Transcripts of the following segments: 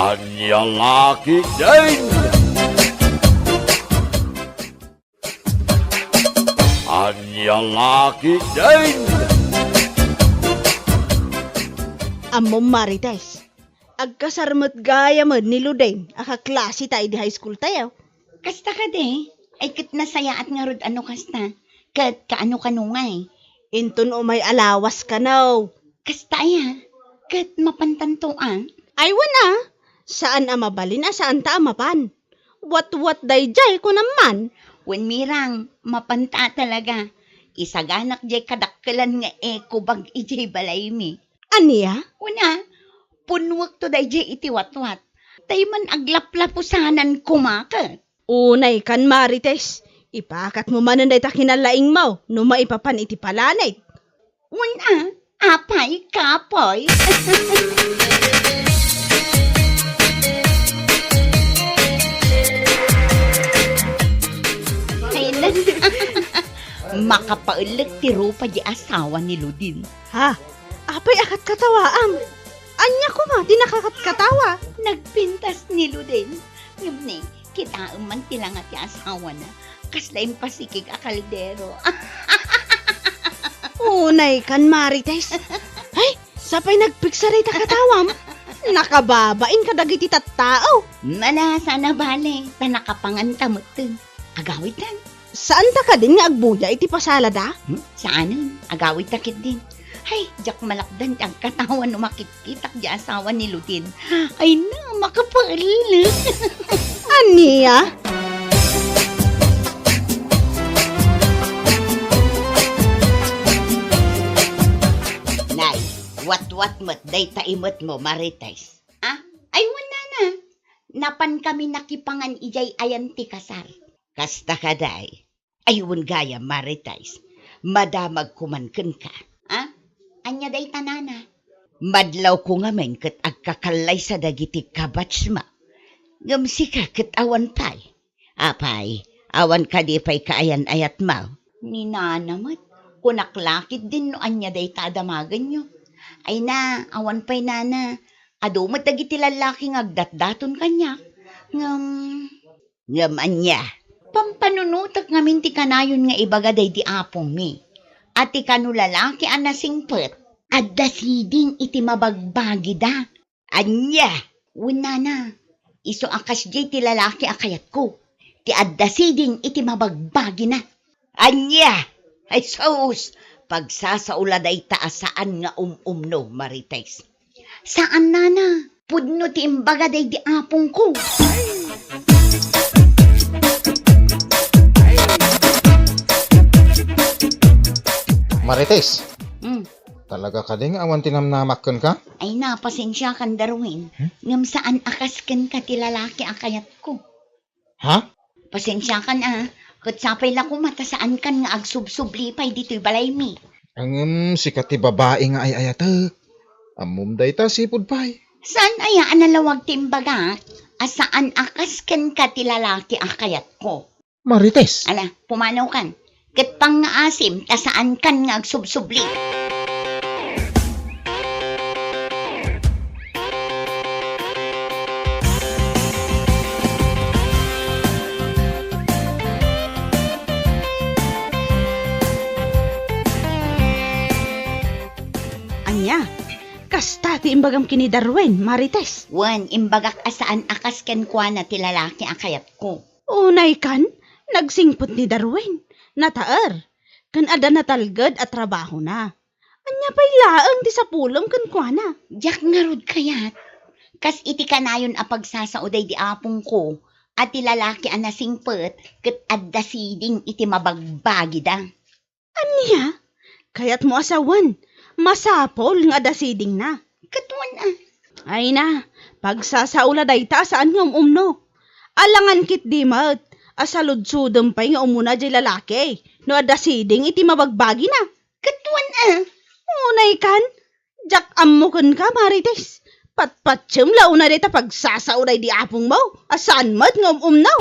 Anyang laki din! Anyang laki din! Amom Marites, agkasarmat gaya mo ni Luden, akaklase tayo di high school tayo. Kasta ka de, ay kat nasaya at nga rod ano kasta, kat kaano kanungay. Intun o may alawas ka now. Kasta ya, kat mapantantoan. Ay wana, saan amabalin saan ta amapan? What dayjay ko naman. Wen mirang, mapanta talaga. Isaganak jay kadakkelan nga eko bag ijay balay mi. Aniya? Una, punwak to day jay itiwatwat. Tay man aglaplapusanan kumakat. Unay kan Marites, ipakat mo manan day ta kinalaing mo, no maipapan iti palanay. Una, apay kapoy. Kailan? Makapaulit ti Rupa di asawa ni Ludin. Ha? Apay akat katawaam. Anya ko ma, di nakakatkatawa. Nagpintas ni Ludin. Ngumni, kita man tila nga ti asawa na. Kaslain pasikig akaldero. Unay kan Marites. Ay, sapay nagpiksaray ta katawam. Nakababain ka dagiti tattao. Manasa na bale, tanakapangantamot dun. Agawit lang. Saan ta ka din nga agbuya iti pasalada? Saan? Agawit takit din. Ay, jak malakdan ang katawan no makikitak di asawa ni Ludin. Ay na, makapaulit. Aniya? Nay, wat mo't day taimot mo, Marites. Ah, ay wala na. Napan kami nakipangan ijay ayan ti kasar. Kasta ka day. Ayun gaya, Marites. Madamag kumanken ka. Ah, anya day tanana. Madlaw ko nga men kat agkakalay sa dagiti kabatsma. Ngamsi ka kat awan pay. Apay, awan ka di pay kaayan ayat mau. Ni nanamat. Kunaklakit din no anya day tadamagan nyo. Ay na, awan pa'y nana. Adumat dagiti lalaki agdatdaton kanya. Ngam anya. Pampanunutak ngamin ti kanayon nga ibagaday di apong mi. At ti kanu lalaki anasingpet. Adda siding iti mabagbagi da. Anya. Wala na. Iso akas jay ti lalaki akayat ko. Ti adda siding iti mabagbagi na. Anya. Ay sus, pagsasauladay taasaan nga umno, Marites. Saan nana? Pudno ti imbagaday di apong ko. Marites, Hmm. talaga ka ding awan tinamnamakon ka? Ay na, pasensya kan daruin. Ngam saan akasken ka ti lalaki akayat ko. Ha? Pasensya kan Kutsapay lang ko mata saan kan nga agsubsublipay dito'y balay mi. Ang sikat ti babae nga ay ayatek. Amum day ta sipod pay. Saan ayaan nalawag timbaga? Asaan akasken ka ti lalaki akayat ko? Marites, Ala, pumanaw kan. Kat pang nga asim, tasaan kan nga agsubsubli. Anya? Kasta ti imbagam kini Darwen, Marites. Wan, imbagak asaan akasken kwa na ti lalaki akayat ko. Unay kan, nagsingpot ni Darwen. Nataer. Kan ada natalged at trabaho na. Anya pa'y laang di sa pulong kan kuana. Diyak nga rod kayat. Kas iti kanayon a pagsasauday di apong ko, at ti lalaki anasingpet, kat adda siding iti mabagbagi da. Anya? Kayat mo asawan. Masapol nga dasiding na. Katuan Ay na, pagsasaula day ta saan nga umno. Alangan kit di mat. Asaludsudom pa'y nga umuna di lalaki. No dasiding iti mabagbagi na. Katuan Unay kan, jak amukan ka Marites. Patpatsem launa day ta pagsasauday di apong mo. Asan mat nga umnaw.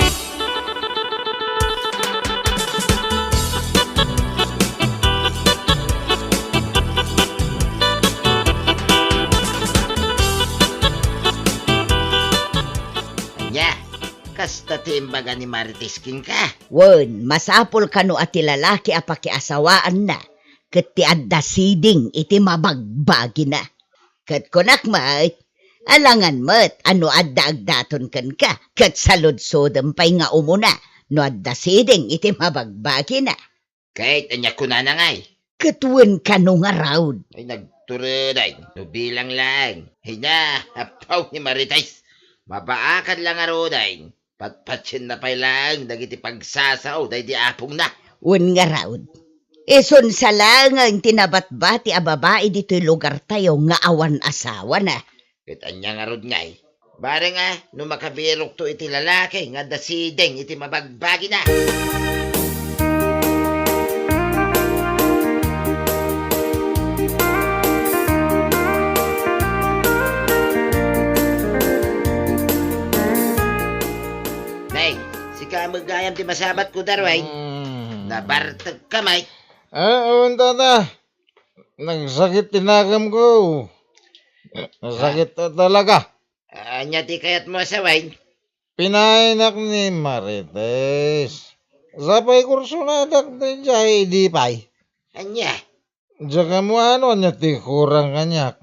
Kasta timbaga ni Marites king ka. Wen, masapol ka no ati lalaki a pakiasawaan na. Ket ti adda siding iti mabagbagi na. Ket kunak mat, alangan mat ano adda agdaton ken ka. Ket saludsodem pay nga umuna no adda siding iti mabagbagi na. Kahit anya ko na ngay. Ket wen ka no nga raud. Ay nagtureday. No bilang lang. Hina, hapaw ni Marites. Mabaakan lang aroday. Patpatsin na pay lang. Dagiti pagsasaw. Day di apong na. Wen nga raud. Ison sa lang ang tinabatbati a babae dito'y lugar tayo nga awan asawa na. Ket anya nga rod ngay. Bare nga, no makabirok to iti lalaki, nga dasideng iti mabagbagi na. Nay, si kamagayam ti masabat ko darway. Nabartag kamay. Awan tata. Nagsakit tinagam ko. Nasakit na talaga. Anya ti kayat mo asaway. Pinainak ni Marites. Sapay kurso na dakta jay di pay. Anya, Diyan mo ano niya ti kurang kanyak.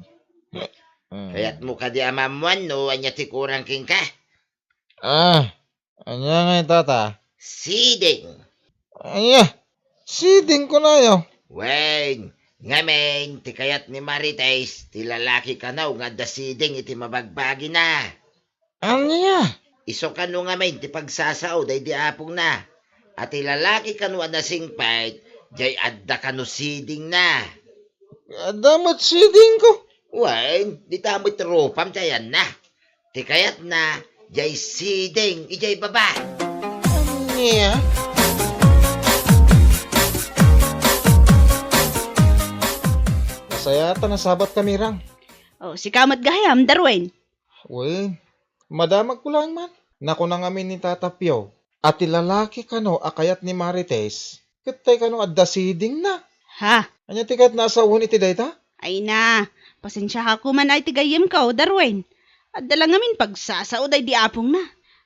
kayat mo ka di amamuan no, anya ti kurang king ka. Anya nga tata. Siding. Anya, siding ko na yo. Wen, ngamen, ti kayat ni Marites, ti lalaki ka na, nga dasiding iti mabagbagi na. Anya? Iso ka no ngamen, ti pagsasaw, day di apong na. At ti lalaki ka no anasingpait, jay adda ka no siding na. Damat siding ko. Wen, di tamit ropam jayan na. Ti kayat na, jay siding, ijay baba. Anya? Masaya ta nasabat kami rang. O, si kamat gahayam, Darwin. Uy, madamag ko lang man. Naku na ngamin ni Tata Pio. At lalaki kano akayat ni Marites. Katay kano adda siding na. Ha? Anya tikat na asawon iti dayta? Ay na, pasensya ka man ay tigayim ka, o Darwin. At dala ngamin pagsasaod ay di apong na.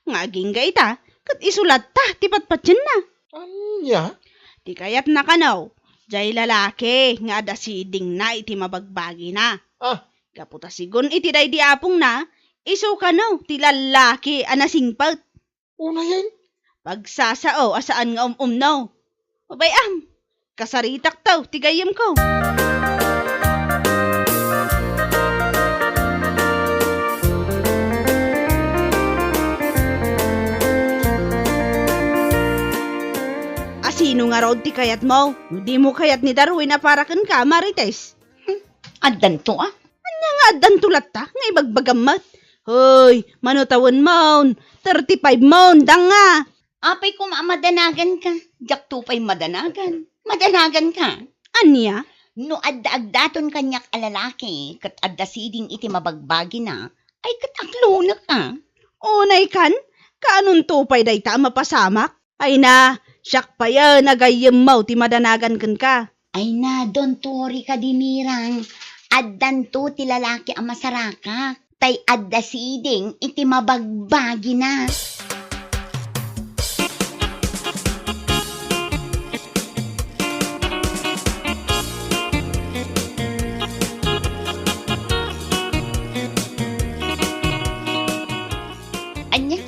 Ngaging ga ita, kat isulat ta, tipatpatyan na. Anya? Di kayat na kanaw. Jay lalaki, nga da siding na iti mabagbagi na. Gaputa sigon iti day di apong na, iso kanaw, ti lalaki anasingpalt. Una yan. Pagsasao, asaan nga umnaw. Bayam, kasaritak taw, tigayim ko. Sino nga raw ti kayat mo? Hindi mo kayat ni Darwin na para kan ka, Marites. Addan to ah. Anya nga addan tulat ta, nga ibagbagamat. Hoy, manutawan maun, 35 maun, danga. Apay ko madanagan ka. Jak tupay madanagan. Madanagan ka. Anya? No adda-agdaton kanyak alalaki, kat adda siding iti mabagbagi na, ay kataklo na ka. Unay kan? Kaanong tupay day ta mapasamak? Ay na, siyak pa yan, nagayim mo, ti madanagan kan ka. Ay na, don't worry ka dimirang. Addan to ti lalaki ang masaraka. Tay adda siding iti mabagbagi na. Anya,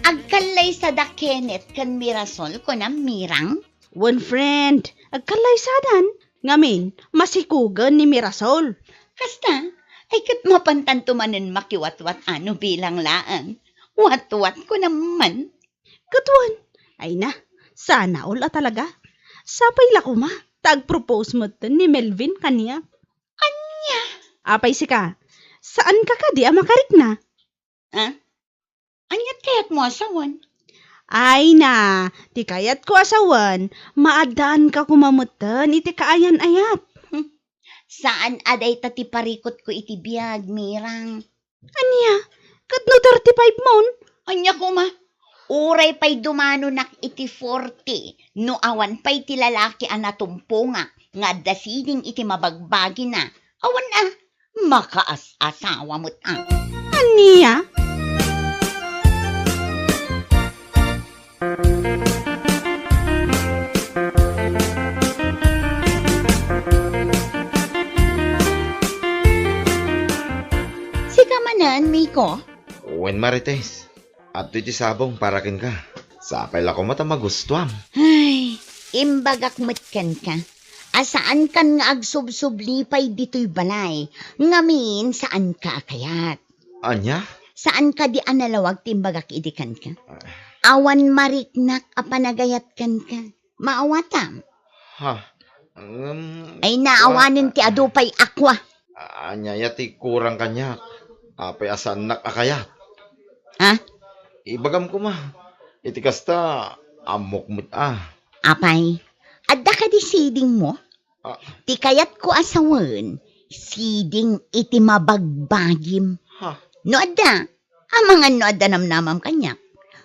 agkalay sa da Kenneth kan Mirasol ko na mirang. One friend, agkalay sadan. Ngamin, masikugan ni Mirasol. Kasta, ay kat mapantanto manen makiwat-wat ano bilang laan. Wat-wat ko naman. Katuan, ay na, sana ula talaga. Sapay la ko ma, tag-propose mo ni Melvin kaniya. Anya? Apay si ka, saan ka di makarik na? Ha? Anyat kaya't mo asawan? Ay na, ti kayat ko asawan, maadaan ka kumamutan, iti kaayan-ayat. Saan aday tati parikot ko iti biyag, mirang? Anya, kadno 35 mon? Anya ko ma, uray pa'y dumano nak iti 40, no awan pa'y ti lalaki anatumpo nga dasiding iti mabagbagi na. Awan na, makaas-asawa mo't Anya? Kanan, Miko? Uwen Marites. At iti sabong parakin ka. Sapay ako mata magustuam. Ay, imbagak matkan ka. Asaan kan nga agsubsublipay dito'y balay? Ngamin, saan ka kayat? Anya? Saan ka di analawag timbagak idikan ka? Awan mariknak apanagayat kan ka. Maawatam. Ha? Ay naawanin ti adupay akwa. Anya yati kurang kanya. Apay asan akayat. Ha? Ibagam ko ma. Iti kasta amok mo't Apay, adda ka di siding mo? Ah. Ti kayat ko asawan, siding iti mabagbagim. Ha? No adda, amangan no adda namnamam kanyak.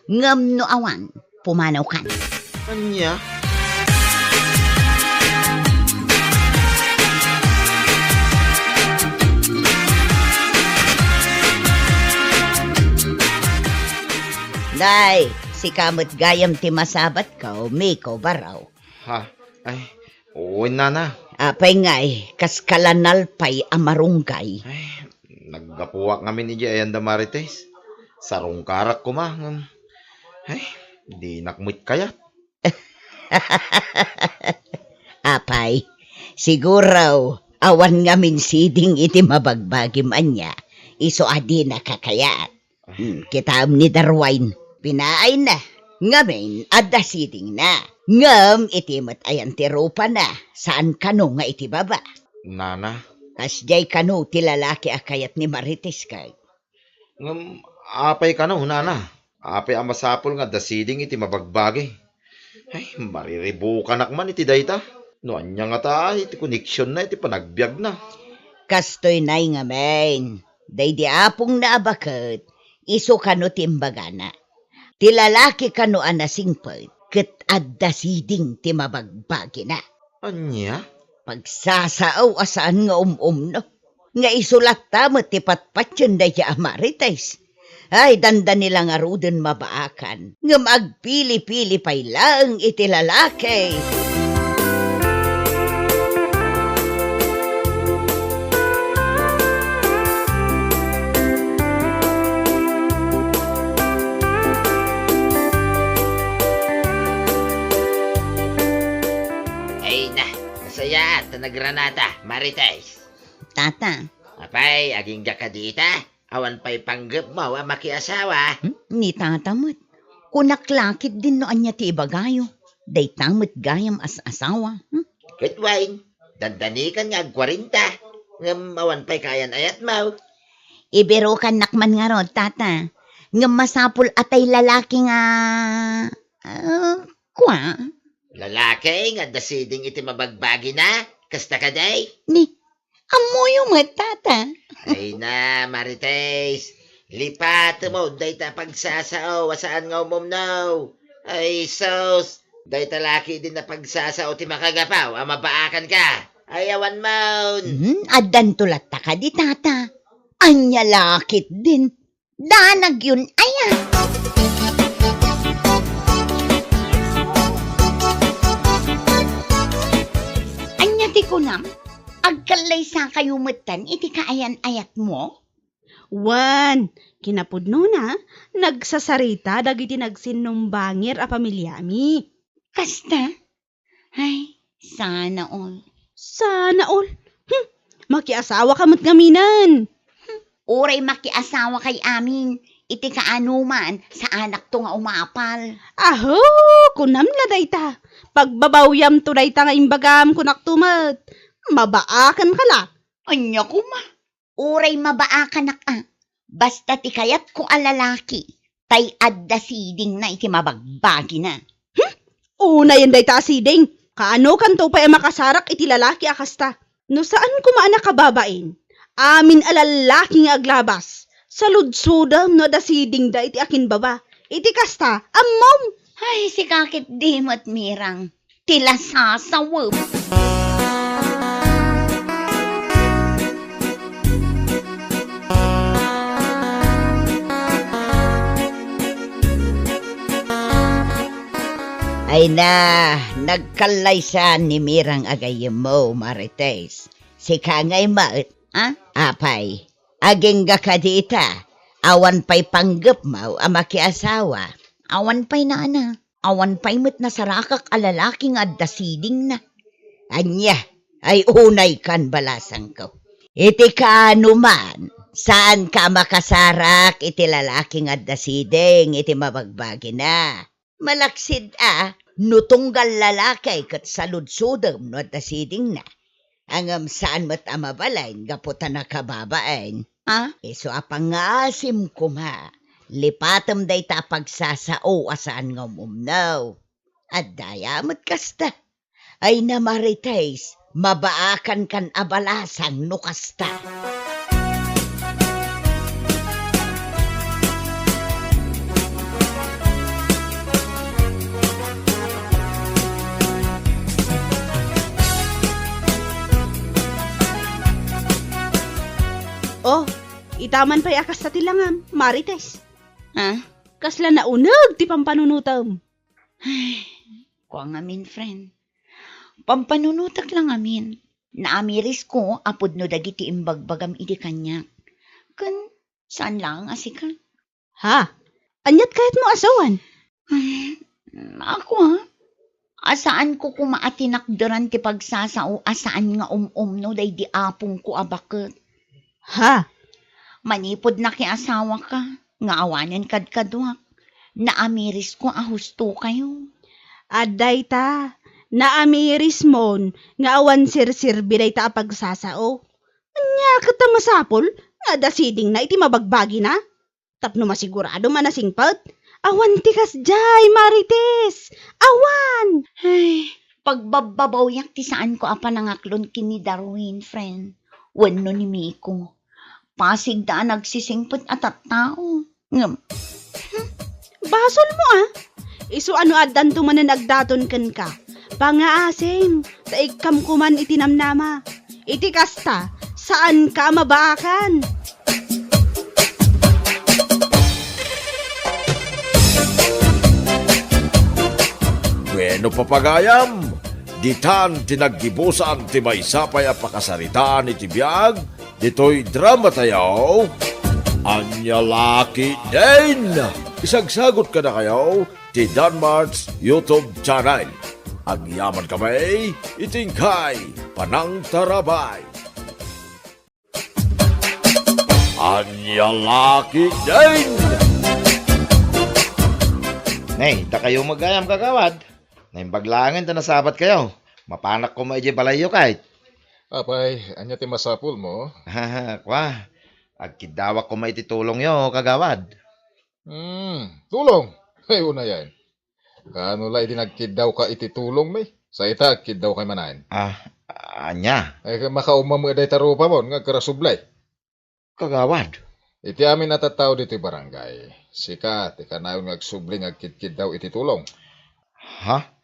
Ngam no awan, pumanaw kan. Anya? Day, si kamot gayam ti masabat ka, Miko baraw. Ha? Ay, uwen nana. Apay ngay, kas kalanalpay amarunggay. Ay, naggapuwak kami ni Jayanda Marites. Sarong karak ko ma. Ay, di nakmit kayat. Apay, siguraw, awan ngamin siding iti mabagbagim anya, iso adi nakakayat. Kitam ni Darwin, pinaay na. Ngamin, adda siding na. Ngam, itimat ayan ti rupa na. Saan kano nga iti baba? Nana. Kasjay kano ti lalaki akayat ni Marites kay. Apay ka no, nana. Apay ang masapol nga dasiding iti mabagbagi. Ay, mariribukan akman iti dayta. No, anya nga ta, iti koneksyon na, iti panagbiag na. Kastoy nay nga men. Day di apong naabakat, iso kano timbagana. Ti lalaki kano anasingpad, ket adda siding ti mabagbagi na. Anya? Pagsasaaw asaan nga no. Nga isulat tamot ti patpatyon da ya Marites. Ay, danda nila nga ruden mabaakan. Nga magpili-pili pay lang iti lalaki. Ay na, nasaya at nagranata, Marites. Tata, Apay, aging jakadita. Awan pa'y panggap mo, makiasawa. ni tatamot. Kunaklakit din no anya ti ibagayo. Day tamot gayam as asawa. Kitwain, dandanikan nga 40. Ngam awan pa'y kayan ayat mo. Ibero kan nakman nga ron, tata. Nga masapul atay lalaki nga... kwa? Lalaki nga dasiding iti mabagbagi na. Kasta ka day. Ni, amoy mo, tata. Ay na, Marites. Lipat mo, day ta pagsasao, wasaan nga umumnaw. Ay, sos, day talaki din na pagsasao ti makagapaw, mabaakan ka. Ayawan mo. Adan tulat ta ka di, tata. Anya lakit din. Danag yun, ayan. Anya ti kunam, agkalay sa kayo matan, iti kaayan-ayat mo? Wan, kinapudno na, nagsasarita dagiti nagsinumbangir a pamilyami. Kasta? Ay, sana all. Sana all. Makiasawa ka mo't ngaminan. Uray makiasawa kay amin. Iti kaanuman sa anak to nga umapal. Aho, kunam la dayta. Pagbabawyam to dayta nga imbagam kunak tumat. Mabaakan ka la. Anya ko ma. Uray mabaakan nak Basta ti kayat ko alalaki. Tay adda siding na iti mabagbagi na. Una yan dayta asiding. Kaano kanto pa makasarak iti lalaki akasta. No saan kumaana kababain? Amin alalaki nga aglabas. Saludsudam no da siding da iti akin baba. Iti kasta, amom. Ay, si kakit dimot mirang. Tila sasawab. Ay na, nagkalaysan ni Mirang agayem mo, Marites. Si Kangay Maut, Apay, Aging ka dita. Awan pa'y panggap mo ang makiasawa. Awan pa'y na ana. Awan pa'y mo't nasarakak alalaking at dasiding na. Anya, ay unay kan balasang ko. Iti ka man, saan ka makasarak iti lalaking at dasiding iti mabagbagi na. Malaksid nutunggal lalaki kat saludsudam no at dasiding na. Angam saan mo't amabalain gaputan na kababain. Iso apangasim ko ma. Lipatam day ta pagsasao asaan nga umumnaw. At dayamot kasta. Ay namarites, mabaakan kan abalasang no kasta. Oh, itaman pa'y akas sa tilangam, Marites. Ha? Kasla na unag ti pampanunutam. Kuang amin, friend. Pampanunutak lang amin. Naamiris ko, apod no dagiti imbagbagam idi kanya. Kan, saan lang asika? Ha? Anyat kahit mo asawan? Ako asaan ko kumaatinakdaran ti pagsasao, asaan nga no day di apong ko abakot. Ha? Manipod na ki asawa ka, nga awanan kadkadwak. Naamiris ko husto kayo. Aday ta, naamiris mon, nga awan sir-sir biday ta pagsasao. Anya kita masapol, nga dasiding na iti mabagbagi na. Tapno masigurado manasingpot. Awan tikas jay, Marites! Awan! Ay, pagbababaw ti saan ko apanangaklon kini Darwin, friend. Wano ni Miko. Pasig daan nagsisingpot at tao. Basol mo Isu ano adan tumananagdaton kan ka. Pangaasim, sa ikam kuman itinamnama. Iti kasta, saan ka mabaakan? Bueno papagayam, ditan tinaggibusan ti maysapay a pakasaritaan iti biyag, dito'y drama tayo. Anya laki din! Isagsagot ka na kayo ti Danmar's YouTube channel. Agyaman kami, itingkay, panang tarabay. Anya laki din! Nay, da kayo magayam kagawad. Naimbaglangan ta nasabat kayo. Mapanak ko maiji balayo kahit. Apay, anya ti masapul mo? Haha, kwa. Agkidawak ko maititulong yo kagawad. Tulong. Ay, una yan. Kano lay din nagkidaw ka ititulong may? Sa ita, kidaw kay manahin. Anya, Ay, makaumam nga day tarupa mo, nga karasublay. kagawad. Iti amin natataw dito barangay. Sika, tika na yung nagsubling agkidkid daw ititulong. Ha?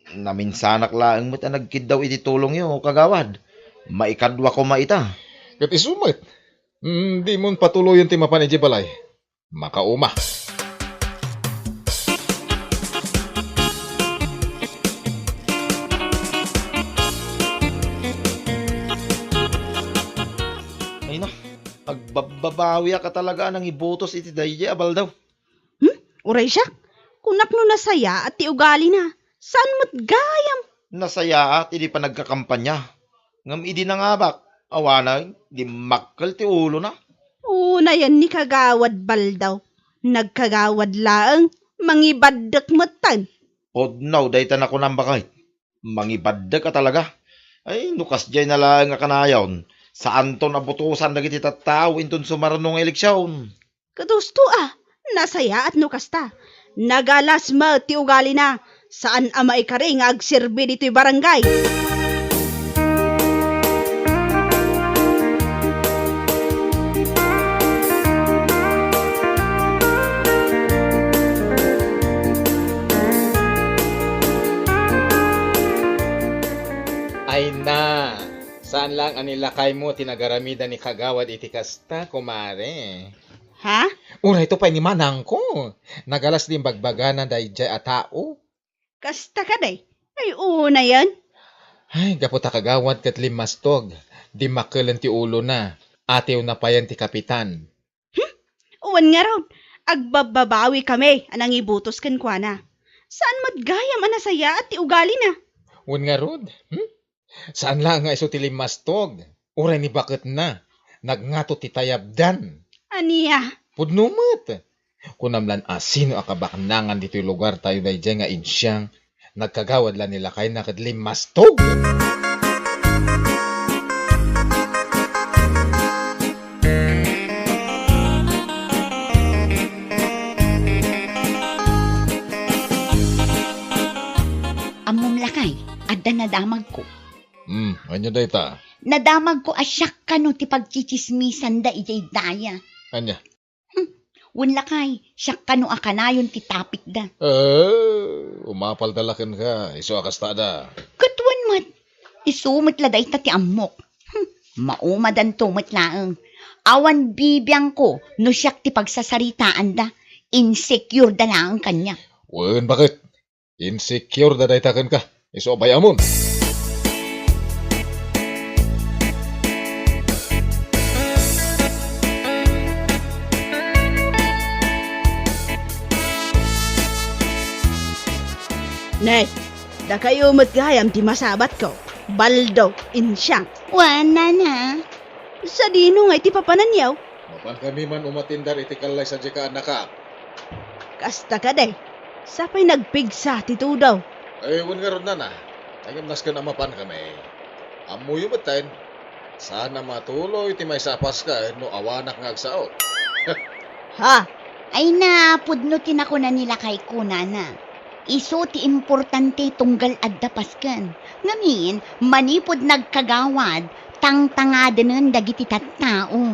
Naminsanak laang mo't nagkid daw ititulong yo kagawad. Maikadwa ko maita. Kat isumit. Di mo patuloy yung timapan iti balay. Makauma. Ay no, magbabawi ka talaga ng ibutos iti dayje abal daw. Uray siya, kunak no nasaya at ti ugali na. Saan mo't gayam? Nasaya at hindi pa nagkakampanya. Ngam idi nangabak. Awanay, di makkel ti ulo na. Una yan ni kagawad baldaw. Nagkagawad laang, mangibadak motan. Podnaw, dayta na ko nang bakit. Mangibadda ka talaga. Ay, nukas jay na lang nga kanayon. Saan to nabutusan na kiti tattao inton sumarnong eleksyon. Katusto nasaya at nukasta. Nagalasma ti ugali na. Saan ama ikaring agsirbi dito'y barangay? Ay na, saan lang anilakay mo tinagaramida ni kagawad iti kasta, kumare? Ha? Una ito pa ni manang ko. Nagalas din bagbagana day jay a tao. Kasta ka day. Ay una yan. Ay, gaputa kagawad kat limastog. Di makelan ti ulo na. Atew na pa yan ti kapitan. Uwan nga raw, agbababawi kami anang ibutos kan kwa na. Saan matgayam anasaya at ti ugali na? Wan nga rod. Saan lang nga iso ti limastog? Uray ni bakit na. Nagngato ti tayabdan. Aniya, Pudnumat. Kunamlan sino akabaknangan dito yung lugar tayo na nga insyang. Nagkagawad lang nila kay nakadlimastog. Amom lakay, adda nadamag ko. Anyo day ta? Nadamag ko asyak ka no ti pagchichismisan da ijay daya. Anya? Wan lakay, siyak ka no akanayon ti tapik da. Umapal dalakan ka. Iso akasta da. Katwan mat, isumit la day ta ti amok. Maumadan tumit laeng. Awan bibiyang ko no siyak ti pagsasaritaan da. Insecure da laeng kanya. Wen, bakit? Insecure da day takan ka. Iso bayamon. Nay, da kayo matgayam ti masabat ko. Baldo, insyang. Wana na. Sa dino nga iti papananyaw, Mapan kami man umatindar iti kalay sa jika naka. kasta ka day. Sapay nagpigsa ti tudaw. Ay, wan nga ron na. Ayam nas ka na mapan kami. Amoy umatan. Sana matuloy ti may sapas ka no awanak nga agsao. Ha? Ay na, pudno tinako na nila kay kunana. Iso ti importante tunggal adda pasken. Ngamin, manipod nagkagawad, tangtangadanen dagiti tattao.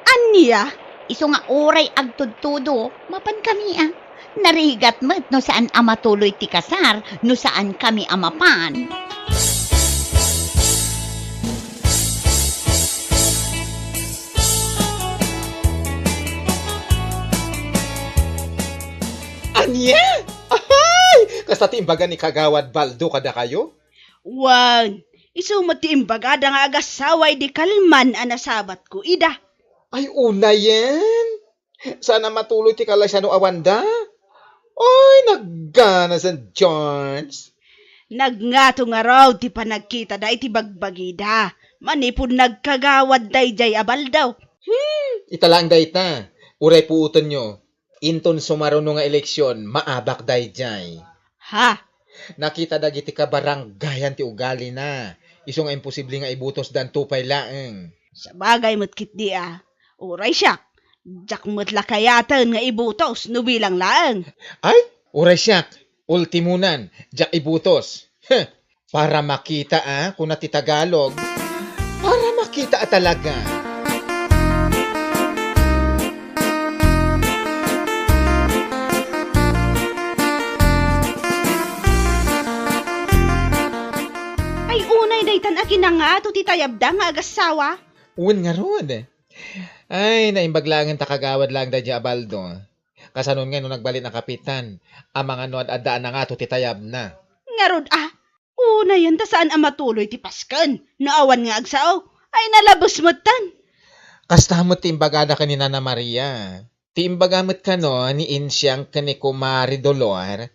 Aniya? Iso nga oray agtudtudo, mapan kami Narigat met no saan amatuloy ti kasar, no saan kami amapan. Anya? Ahay! Kasta ti imbaga ni Kagawad Baldo kada kayo? Wan, isumat ti imbagada nga agasaway di kalman anasabat ko, ida. Ay, una yan. Sana matuloy ti kalay sa no awanda. Ay, naggana sa Jones. Nagngato nga raw ti panagkita da iti bagbagida. Manipod nagkagawad dayjay abaldaw. Italang dayta. Uray puutan nyo. Inton sumaro nga eleksyon, maabak dayjay. Ha? Nakita dagiti ka baranggayan ti ugali na. Iso nga imposible nga ibutos dan tupay laeng. Sa bagay mo't kit di Uray siya. Jak mo't lakayatan nga ibutos no bilang laang. Ay, uray siyak. Ultimunan, jak ibutos. Para makita kung nati Tagalog. Para makita talaga. Ay unay daytan akin na nga to titayabda nga agasawa. Uwan nga ron. Ay, naimbaglangan takagawad lang da Abaldo. Kasanon nga nung nagbalit na kapitan, ang mga noad adaan na nga to titayab na. Ngarod una yan ta saan matuloy ti paskan. Naawan nga agsao. Ay nalabos mo tan. Kastamot timbagada kanina na Maria. Timbagamot ka no, ni Insyang kani Kumari Dolor.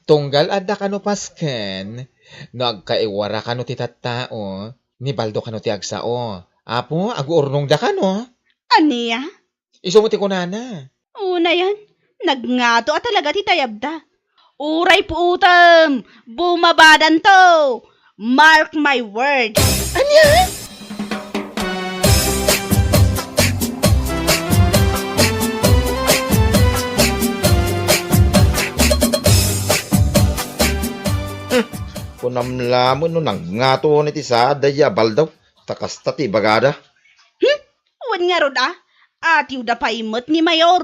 Tunggal adda ka no pasken. Nagkaiwara ka no ti tattao. Ni Baldo ka no ti agsao. Apo, aguurnong da ka no. Aniya? Iso mo ti kunana. Una yan. Nagngato talaga ti tayabda. Uray puutam. Bumabadan to. Mark my word. Kunamlamon no nangngato ni ti sa daya baldaw. Takasta ti bagada. Wan nga rod Atiw da paimot ni Mayor.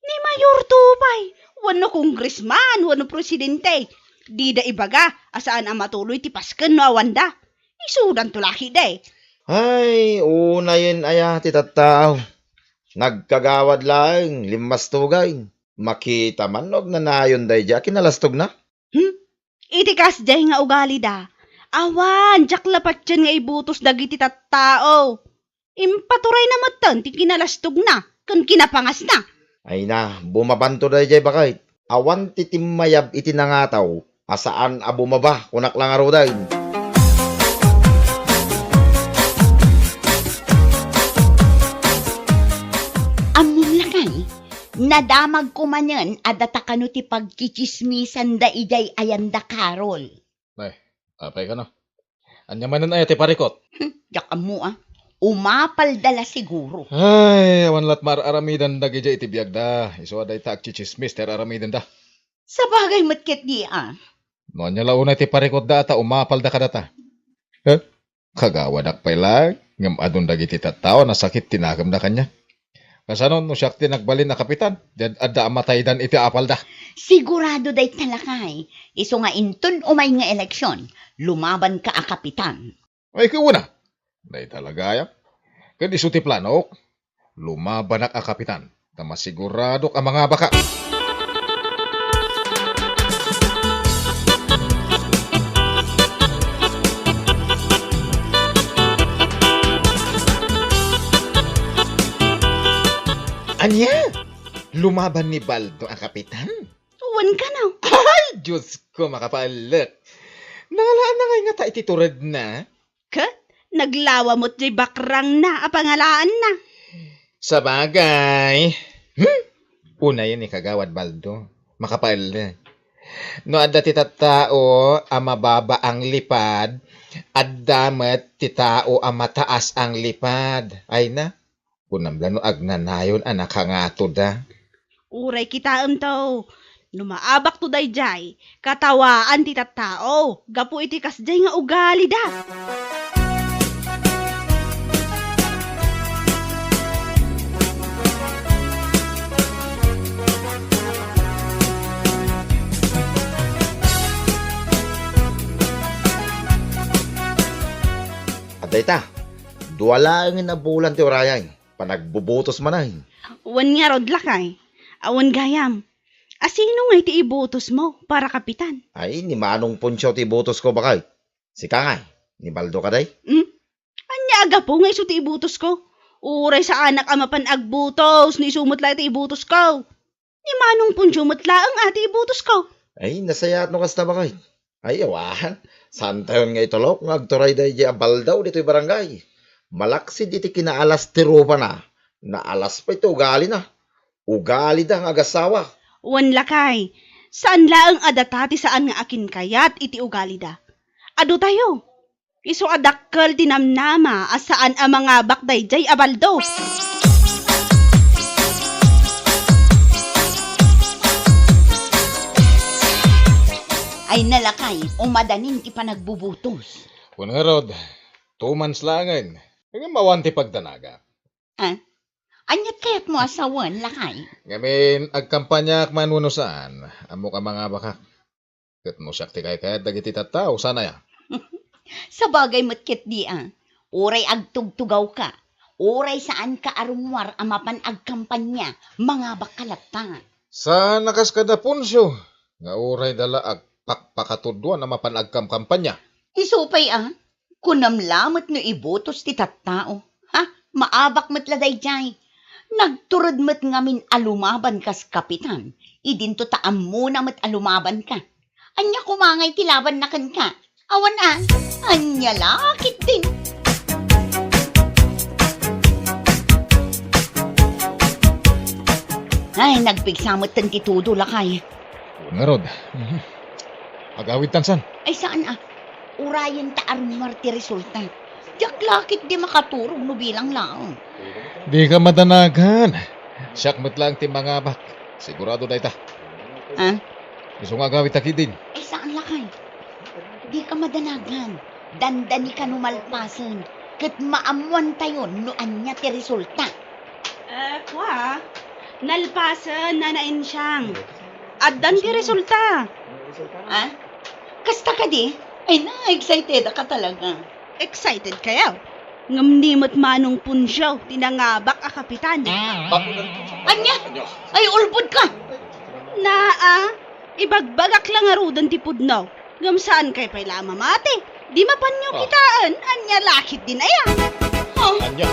Ni Mayor tupay. Wano kongresman, wano presidente. Di da ibaga, asaan matuloy ti pasken no awanda. Isudan to laki day. Ay, una yun ti tattao. Nagkagawad lang, limas tugay. Makita man og nanayon day ja, kinalastog na. Itikas day nga ugali da. Awan, jak lapat yan nga ibutos dagiti tattao. Impaturay na matan, ti kinalastog na, kan kinapangas na. Ay na, bumabanto da jay bakit. Awan titimayab iti nangataw. Asaan a bumaba, kunak lang aro day. Amom lakay, nadamag ko man yan, adata kano ti pagkichismisan da ijay ayanda karol. Apay ka na. Anya manan ay ti parikot. Yakam mo umapal dala siguro. Ay, awan lat mararamidan da gija iti biyag da. Iso aday ta agchichismis ter aramidan da. Sa bagay matkit di No anya launa ti parikot da ta umapal da kadata. Kagawadak pay lang. Ngam adun dagiti tattawa na sakit tinagam da kanya. Kasanon no siyak tinagbalin na kapitan. Diyan adda amatay dan iti apal da. Sigurado day talakay. Iso nga intun umay nga eleksyon, lumaban ka a kapitan. Ay kiuna. Day talaga ya. Kadi suti planok. Lumabanak a kapitan. Tama siguradok ang mga baka. Anya? Lumaban ni Baldo ang kapitan? Uwan ka na. Ay, Diyos ko makapalit. Nangalaan na nga nga ta ititurad na. Kat, naglawa mo't di bakrang na, apangalaan na. Sa bagay. Una yun ni Kagawad Baldo. Makapal. No, adda ti tattao ang mababa ang lipad, at damat ti tao ang mataas ang lipad. Ay na, punamlan no agnanayon anak hangato da. Uray kita to. Numaabak to dayjay, katawaan ti tattao, gapu iti kasjay nga ugali da. Aday ta, duwala ang inabulan ti orayay. Panagbubutos man ay. Uwan nga rod lakay, awan gayam. Asino nga iti ibutos mo para kapitan? Ay, ni Manong Poncho ti butos ko bakay. Si Kangay, ni Baldo ka day. Anya aga po nga iso ti ibutos ko. Uray sa anak amapan agbutos, ni sumot lang iti ibutos ko. Ni manong punsumot lang ang ati ibutos ko. Ay, nasayat no kasta bakay. Ay, awan. Saan tayon nga itulok? Ngagturay day di abaldaw dito'y barangay. Malaksi diti kinaalas tirupa na. Naalas pa ito ugali na. Ugali da ang agasawa. Wan lakay, saan laang adatati saan nga akin kayat iti ugali da? Ado tayo. Iso adakkel tinamnama asaan ang mga bakday jay abaldo. Ay nalakay, umadanin ti panagbubutos. Kung nga rod, 2 months langan. Kaya mawanti pagdanaga. Anyat kayat mo asawan, lakay. Ngamin, agkampanya manuno saan. Amo ka mga baka. Kat mo siyak ti kaya dagiti tattao. Sana ya. Sa bagay matkit di uray agtugtugaw ka. Uray saan ka arumwar amapan agkampanya, mga bakalata. Sa nakas kada punsyo. Nga uray dala agpakpakatudwan na mapanagkam kampanya. Isupay kunamlamot no ibutos ti tattao. Maabak matladay jay. Nagturod mat ngamin alumaban kas kapitan. Idinto taam muna mat alumaban ka. Anya kumangay tilaban na kan ka. Awan anya lakit din. Ay, nagpigsamot tan titudo lakay. Kung nga rod. Agawid tansan. Ay saan urayan ta arumar ti resulta. Diyak lakit di makaturog no bilang lang. Di ka madanagan. Siyak mo't lang ti mga bak. Sigurado da ita. Gusto nga agawid takidin. Ay saan lakay? Di ka madanagan. Dandani ka numalpasan. Kat maamuan tayo no anya ti resulta. Kwa, nalpasan na nainsyang. Addan ti resulta. Kasta ka di? Ay excited ka talaga. Excited kayo. Ngamnimot manong punsyaw, tinangabak a kapitan. Anya? Ay ulbod ka. Ibagbagak lang arudan ti pudnaw. Ngam saan kay pay lama mate? Di mapanyo kitaan, anya lakit din aya. Anya.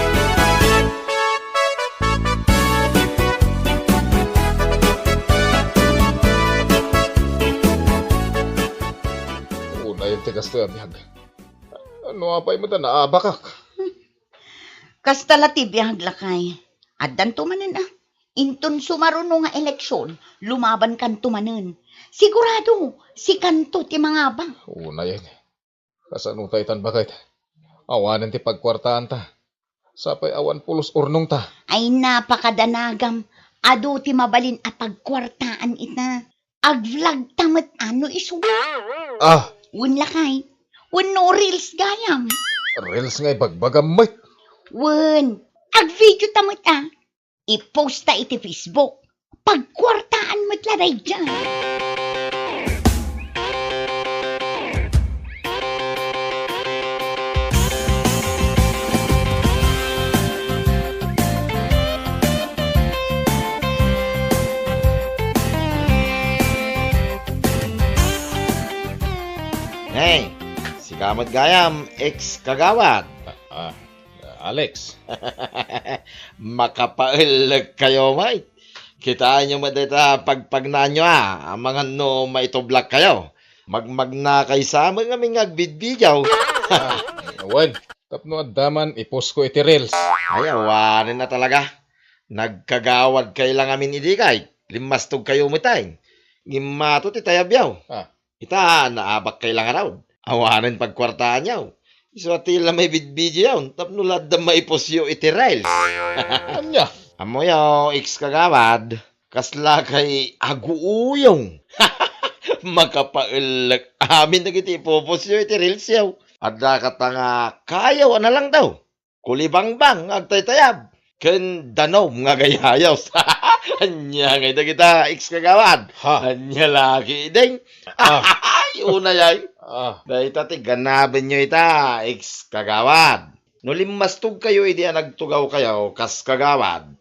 Una yung tigas to yan. Ano apay mo ta naabakak? Kastala ti biyag lakay. Addan tumanen Inton sumaruno nga eleksyon, lumaban kan tumanen. Sigurado, si kanto ti mga bang. Una yan. Kasano tayo tan bakit? Awanan ti pagkwartaan ta. Sapay awan pulos urnong ta. Ay napakadanagam. Ado ti mabalin a pagkwartaan ita. Agvlag tamat ano iso. Ah! Wun lakay. Wun no reels gayam. Reels nga'y bagbagamay. Wun. Ag-video tamat I-post ta iti Facebook. Pagkwartaan mo't laray dyan. Hey, si Kamot Gayam, ex-kagawad. Alex. Makapail kayo, mate. Kitaan nyo madita pagpagnan nyo ang mga no maitublak kayo. Magmagna kay sa mga aming agbidbidyaw. Awan. Tapno daman ipost ko iti reels. Ay, awanin na talaga. Nagkagawad kay lang amin idikay. Limastog kayo matay. Gimato ti tayabyaw. Ita, naabak kay lang araw. Awanin pagkwartaan yaw. Iswatila may bidbidyo yaw. Tapno lada maipos yo iti reels. Anya. Amo yaw, ex-kagawad. Kasla kay aguuyong. Makapailak amin na kiti popos yo iti reels yaw. Adda ka nga kayaw na lang daw. Kulibangbang agtaytayab. Ken danom nga gayayaw. Anya nga ita kita ex-kagawad. Anya laki ding. Ay, una yay. Dahil tati ganabin nyo ita ex-kagawad. No limastog kayo idi nagtugaw kayo kas kagawad.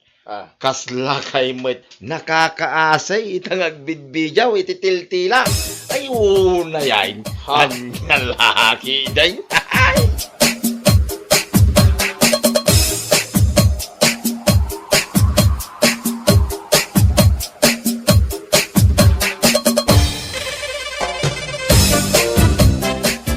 Kasla kay met nakakaasay itang agbidbidyaw iti tiltila. Ay, una yan. Anya laki day.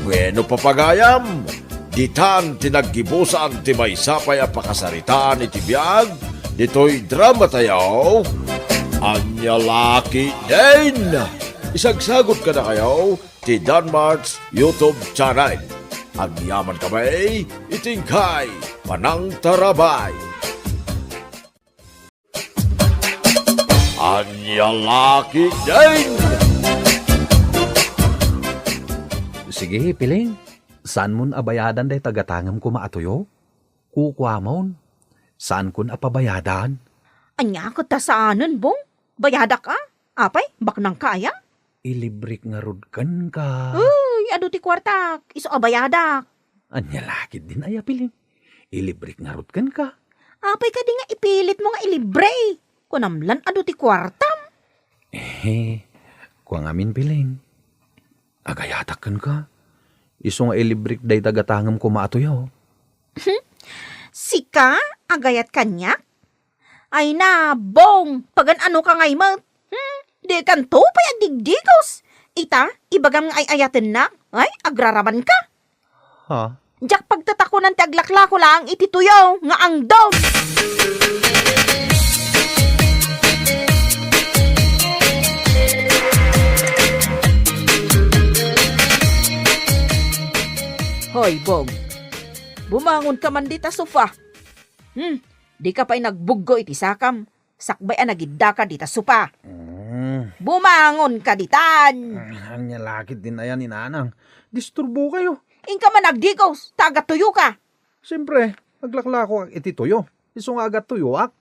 Bueno papagayam, ditan tinaggibusan ti maysapay a pakasaritaan iti biag, dito'y drama tayo. Anya laki din! Isagsagot ka na kayo ti Danmarks YouTube channel. Ang yaman kamay, itingkay, panang tarabay. Anya laki din! Sige, piling. Saan mon abayadan day tagatangam ko maatuyo? Kukwa mon. Saan kun apabayadan? Anya ko ta saanan, bong? Bayada ka? Apay, baknang kaya? Ilibrik nga rudkan ka. Uy, ado ti kwartak. Iso abayadak. Anya lakit din aya piling. Ilibrik nga rudkan ka. Apay ka di nga ipilit mo nga ilibre. Kunamlan ado ti kwartam. Kuang amin piling. Agayatakan ka. Iso nga ilibrik day tagatangam ko maatuyo. Sika, agayat kanya? Ay na, bong, pagan ano ka ngay mo? Di kanto pa digdigos. Ita, ibagam nga ay ayatin na. Ay, agraraman ka. Ha? Diyak pagtatako ng taglaklako lang itituyaw nga ang dog. Hoy, Bong. Bumangon ka man dita sofa. Di ka pa'y nagbuggo iti sakam. Sakbay ang nagidda ka dita sofa. Bumangon ka ditan. Anya lakit din ayan ni nanang. Disturbo kayo. Ingka man nagdigos, tagat tuyo ka. Siyempre, aglaklako ak iti tuyo. Iso nga agat tuyo ak.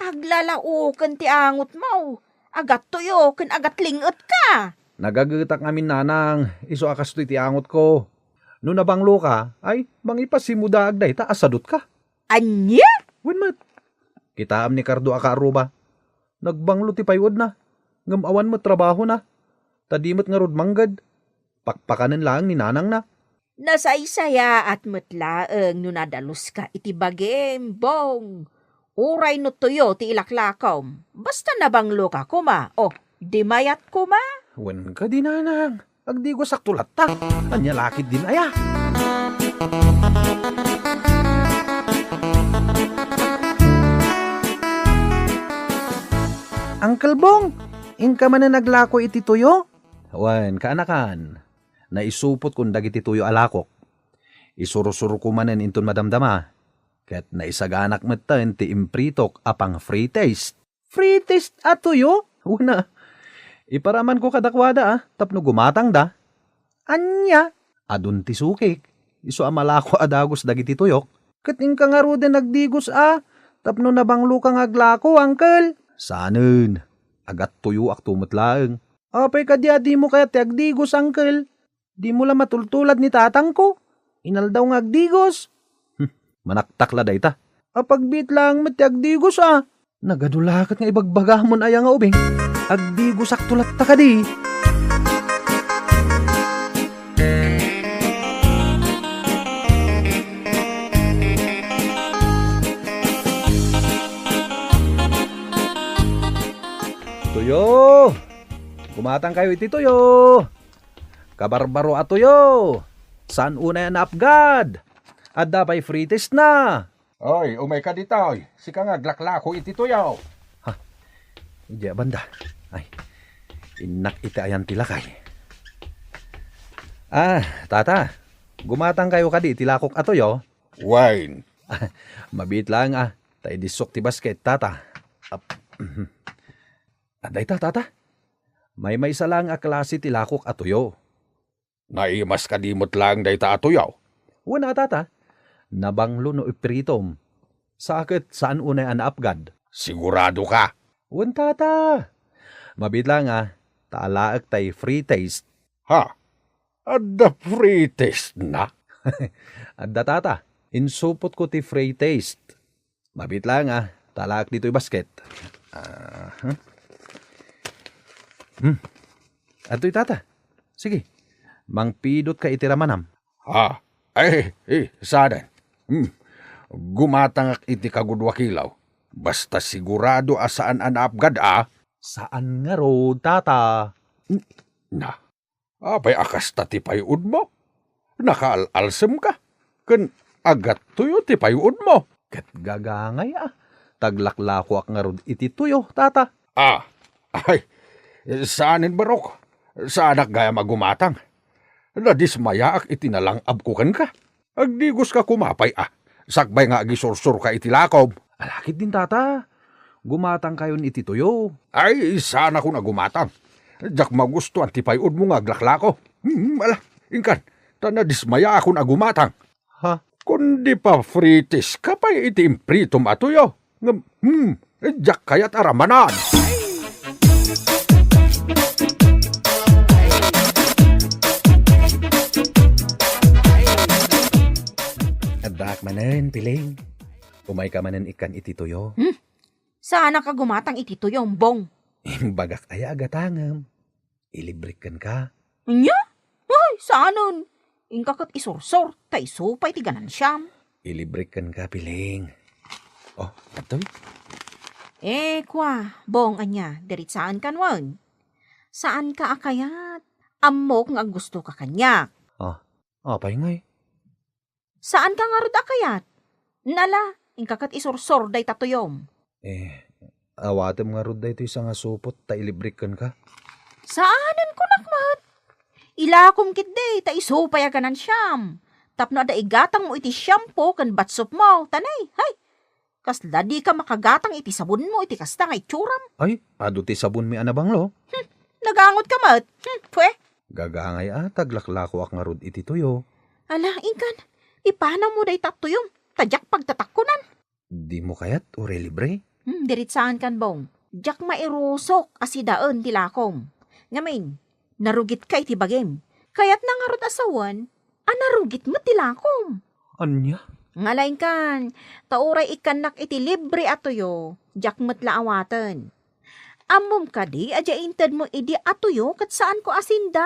Aglalaukan ti angot mo. Agat tuyo, kan agat lingot ka. Nagagatak ngamin nanang. Iso akas to iti angot ko. No nabanglo ka, ay mangipasimuda agday ta asadot ka. Anya? Wenmat. Kitaam ni Cardo akaruba. Nagbanglo ti paywod na. Ngamawan mo trabaho na. Tadimot nga rod manggad. Pakpakanan lang ni nanang na. Nasaysaya at matlaeng no nadalus ka iti bagem, Bong. Uray no tuyo ti ilaklakom. Basta nabanglo ka kuma. O, di mayat kuma. Wen ka dinanang. Agdi ko saktulat ta. Anya lakit din aya. Uncle Bong, inka man na naglako iti tuyo? Wen, kaanakan. Naisupot kung dagiti tuyo alakok. Isuro-suro ko manen inton madamdama. Ket naisaganak metten ti impritok apang free taste. Free taste at tuyo? Una. Iparaman ko kadakwada tapno gumatang da. Anya? Adun ti sukik. Iso amalako adagos dagiti tuyok. Ket inka nga ro den nagdigos tapno nabanglo kang aglako, uncle. Sanen. Agat tuyo ak tumutlaeng. Apay kadyadi mo kaya ti agdigos, uncle. Di mo lang matultulad ni tatang ko. Inaldaw nga agdigos. Manaktakla day ta. Apagbit lang mati agdigos Nagadulakat nga ibagbagamon aya nga ubing. Agdigos aktulat ta ka di. Tuyo! Kumatang kayo iti tuyo! Kabarbaro at tuyo! Saan una yan apgad? At dabay free test na! Oy, umay ka ditoy. Sika nga glaklako iti tuyaw. Hindi banda. Ay, inak iti ayan tilakay. Tata. Gumatang kayo ka di tilakok at tuyo? Wine. Mabit lang Tay disok ti basket, tata. Aday tata. May isa lang klase tilakok at tuyo. Naimas ka dimot lang day ta atuyaw. Wala tata. Nabanglo no ipritom. Sakit saan unay apgad? Sigurado ka. Wan tata. Mabit lang taalaak tay free taste. Adda free taste na. Adda tata. Insupot ko ti free taste. Mabit lang taalaak dito'y basket. Ato'y tata. Sige. Mangpidot ka itiramanam. Sadan. Gumatangak iti kagudwakilaw. Basta sigurado asaan apgad Saan nga ro, tata? Na. Apay akas ta ti payud mo. Nakaalalsem ka. Ken agat tuyo ti payud mo. Ket gagangay Taglaklako ak nga ro iti tuyo, tata. Saanin barok? Saanak gaya magumatang? Nadismaya ak itinalangab ko ka. Agdigos ka kumapay Sakbay nga agisursur ka itilakob. Alakit din tata. Gumatang kayon iti tuyo. Ay, sana ko na gumatang. Jak magusto ang tipayod mo nga glaklako. Inkan, nadismaya ako na gumatang. Kundi pa fritis ka pa iti impritom atuyo. Jak kayat aramanan. Adak manen, piling. Umay ka manen ikan iti tuyo. Sana ka gumatang iti tuyong, Bong. Bagak aya agatangam. Ilibrikan ka. Anya? Ay, saanon? Ingkakot isursor, tay supay ti ganan siyam. Ilibrikan ka, piling. Atoy. Kwa, Bong, anya, diritsaan kanwan. Saan ka akayat? Amok nga gusto ka kanya. Apay ngay. Saan ka nga rod akayat? Nala, ingkakat isursor day tatuyom. Awatem nga rod ito isang supot, ta ilibrikan ka. Saanan ko nakmat? Ilakom kit day, ta isupay aganan siyam. Tapno da igatang mo iti shampoo kan batsop mo, tanay, hay. Kasla di ka makagatang iti sabon mo, iti kasta nga itsuram. Ay, ado ti sabon mi anabanglo. Nagangot ka mat, pwe. Gagangay taglaklako ak nga rod iti tuyo. Ala, ingkan, ipanaw mo day tatuyom, tadyak pagtatakunan. Di mo kayat o relibre? Diritsaan kan, Bong. Jak mairusok asidaan tilakom. Ngamin, narugit ka iti bagem. Kayat nangarot asawan, narugit mo tilakom. Anya? Ngalain kan, tauray ikanak iti libre atoyo, jak matla awatan. Amom ka di, adya inted mo idi atoyo kat saan ko asinda.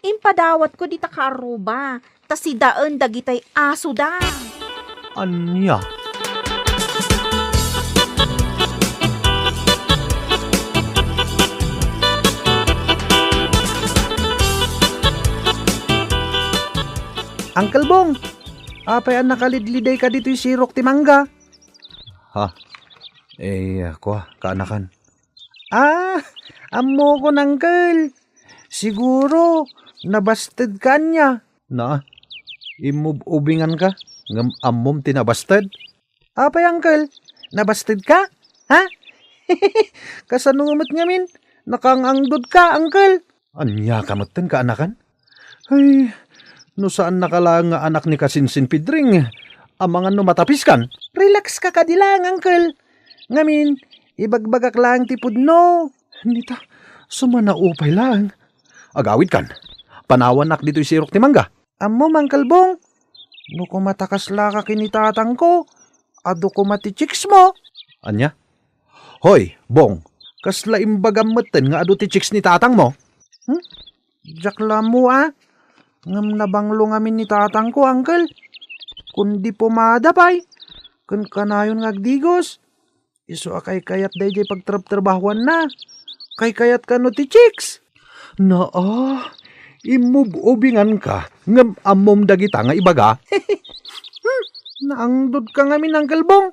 Impadawat ko di takaruba, ta si daan dagitay aso da. Anya? Uncle Bong, apay ang nakalidliday ka dito'y sirok ti mangga. Ha? Ako kaanakan. Amo ko nangkel. Siguro, nabasted ka niya. Na, imubingan ka? Ngam amom tinabasted? Apay, uncle, nabasted ka? Ha? Kasanungat ngamin, nakangangdod ka, uncle. Anya kamutin ka, anakan? Ay, no saan nakalang nga anak ni Kasinsin Pidring? Amangan no matapiskan? Relax ka kadilang, uncle. Ngamin, ibagbagak lang tipod no. Nita, sumanaupay lang. Agawid kan, panawanak dito'y sirok ti mangga. Amo, Uncle Bong, no kumatakas laka kinitatang ko, ado kumati chicks mo. Anya? Hoy, Bong, kasla imbagamutin nga ado ti chicks ni tatang mo. Jakla mo ngam nabanglo ngamin ni tatang ko, uncle. Kundi pumadapay, kun kanayon ngagdigos. Iso akay kayat day pagtrab-trabahuan na. Kay kayat ka no ti chicks. Imubingan ka, ngam amom dagita nga ibaga. Naangdod ka ngamin, Uncle Bong.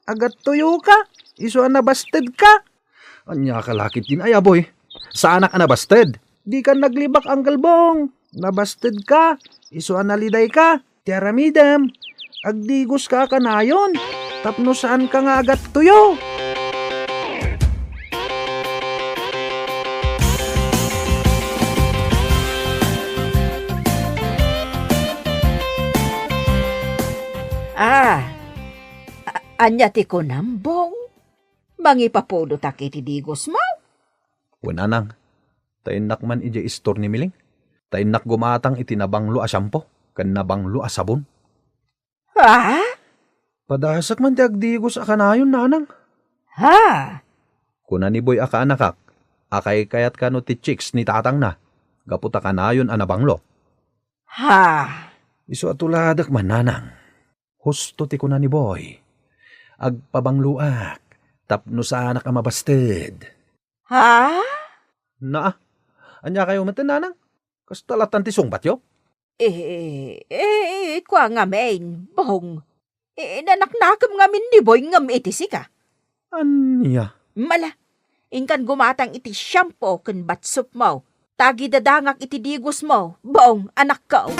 Agat tuyo ka, iso anabasted ka. Anya kalakit din ay aboy. Sa anak anabasted? Di ka naglibak, Uncle Bong. Nabasted ka, iso analiday ka. Tiaramidem, agdigos ka kanayon. Tapno saan ka nga agat tuyo? Anya ti ko nambong. Mangipapulo ta kiti digos mo. Wenanang, tainak man ija istor ni Miling. Tainak gumatang itinabanglo a syampo, kan nabanglo a sabon. Ha? Padasak man ti agdigos a kanayon, nanang. Ha? Kuna ni Boy aka anakak, akay kayat ka no ti chicks ni tatang na. Gaputa kanayon a nabanglo. Ha? Iso atuladak man, nanang. Husto ti kuna ni Boy. Agpabangluak, tapno sa anak a mabasted. Ha? Anya kayo matan, nanang? Kastalatan ti sungbat yo? Kwa nga main, Bong. Nanaknakam nga min ni Boy ngam iti sika. Anya? Mala, ingkan gumatang iti shampoo kan batsup mo. Tagi dadangak iti digos mo, Bong, anak ko.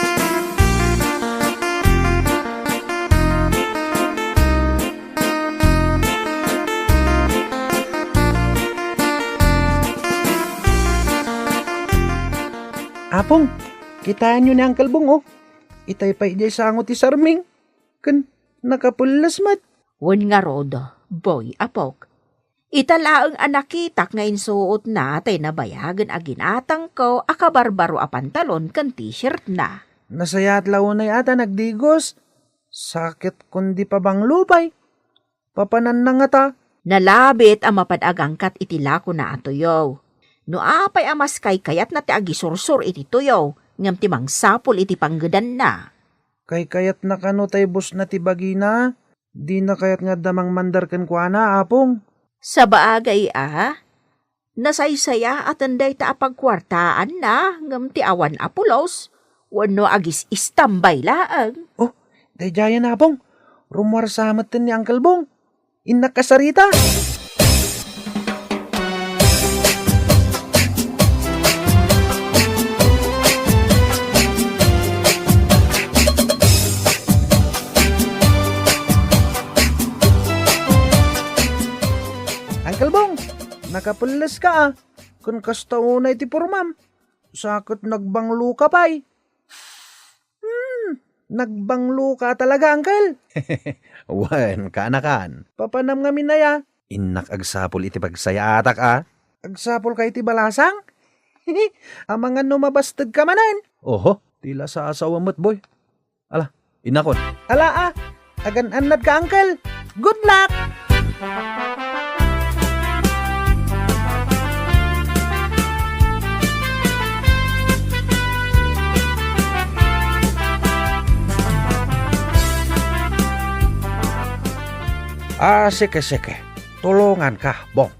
Apong, kitaan nyo ni Uncle Bong, oh. Itay pa ijay sangot ti sarming. Kan, nakapulas mat. Wen nga rodo, Boy, apok. Italaang anakitak nga insuot na tay nabayagan a ginatang ko akabarbaro a pantalon kan t-shirt na. Nasayat launay ata nagdigos. Sakit kundi pa bang lupay. Papanan na nga ta. Nalabit ang mapadagangkat itilako na atoyo. No apay amas kay kayat na ti agisursur iti tuyo, ngam ti mangsapol iti panggedan na. Kay kayat na kano tay bus na ti bagina. Di na kayat nga damang mandar ken kuana, apong. Sa baagay nasaysaya at anday ta apagkwartaan na, ngam ti awan apulos, wano agis istambay laang. Oh, day jaya na, apong. Rumwar samat ni Uncle Bong. Inak kasarita. Uncle Bong, nakapulas ka Kun kasta unay ti pormam. Sakot nagbanglo ka pa'y. Nagbanglo ka talaga, Uncle. Wan, kaanakan. Papanam nga minaya. Inak agsapol iti pagsaya atak Agsapol kay iti balasang? Amangan numabastad ka manan. Oho, tila sa asawa mo't boy. Ala, inakon. Ala agan-anad ka, Uncle. Good luck! Sige. Tulungan ka, Bong.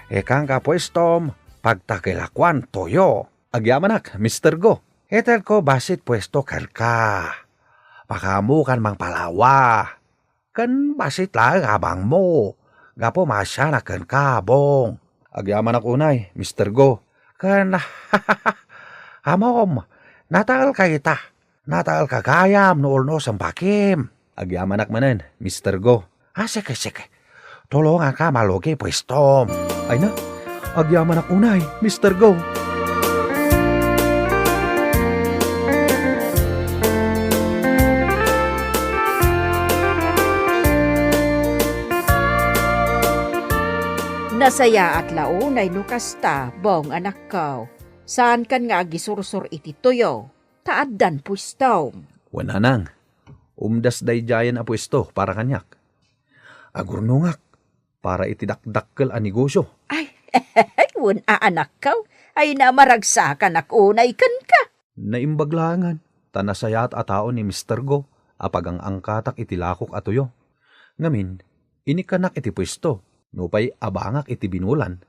Ekang ka pwestom, pagtakilakwan toyo. Agyamanak, Mr. Go. Etel ko basit pwesto kan ka. Pakamu kan mang palawa. Kan basit lang abang mo. Gapo masya na kan ka, Bong. Agyamanak unay, Mr. Go. Kan, amom, natal ka ita. Natal ka gayam nool no sampakim. Agyamanak manen, Mr. Go. Sige. Tulungan ka malugi pwestom. Ay na, agyamanak unay, Mr. Go. Nasaya at launay no kasta, Bong anak ko. Saan kan nga agisursur iti tuyo? Taaddan pwistaw. Wala nang. Umdas day jayan a pwesto para kanyak. Agurnungak, para itidakdakkel a negosyo. Ay, wun anak ko. Ay namaragsakan ak unay kan ka. Naimbaglangan, tanasayat a tao ni Mr. Go, apagang angkatak itilakok atuyo. Ngamin, inikanak iti pwesto, nupay abangak iti binulan.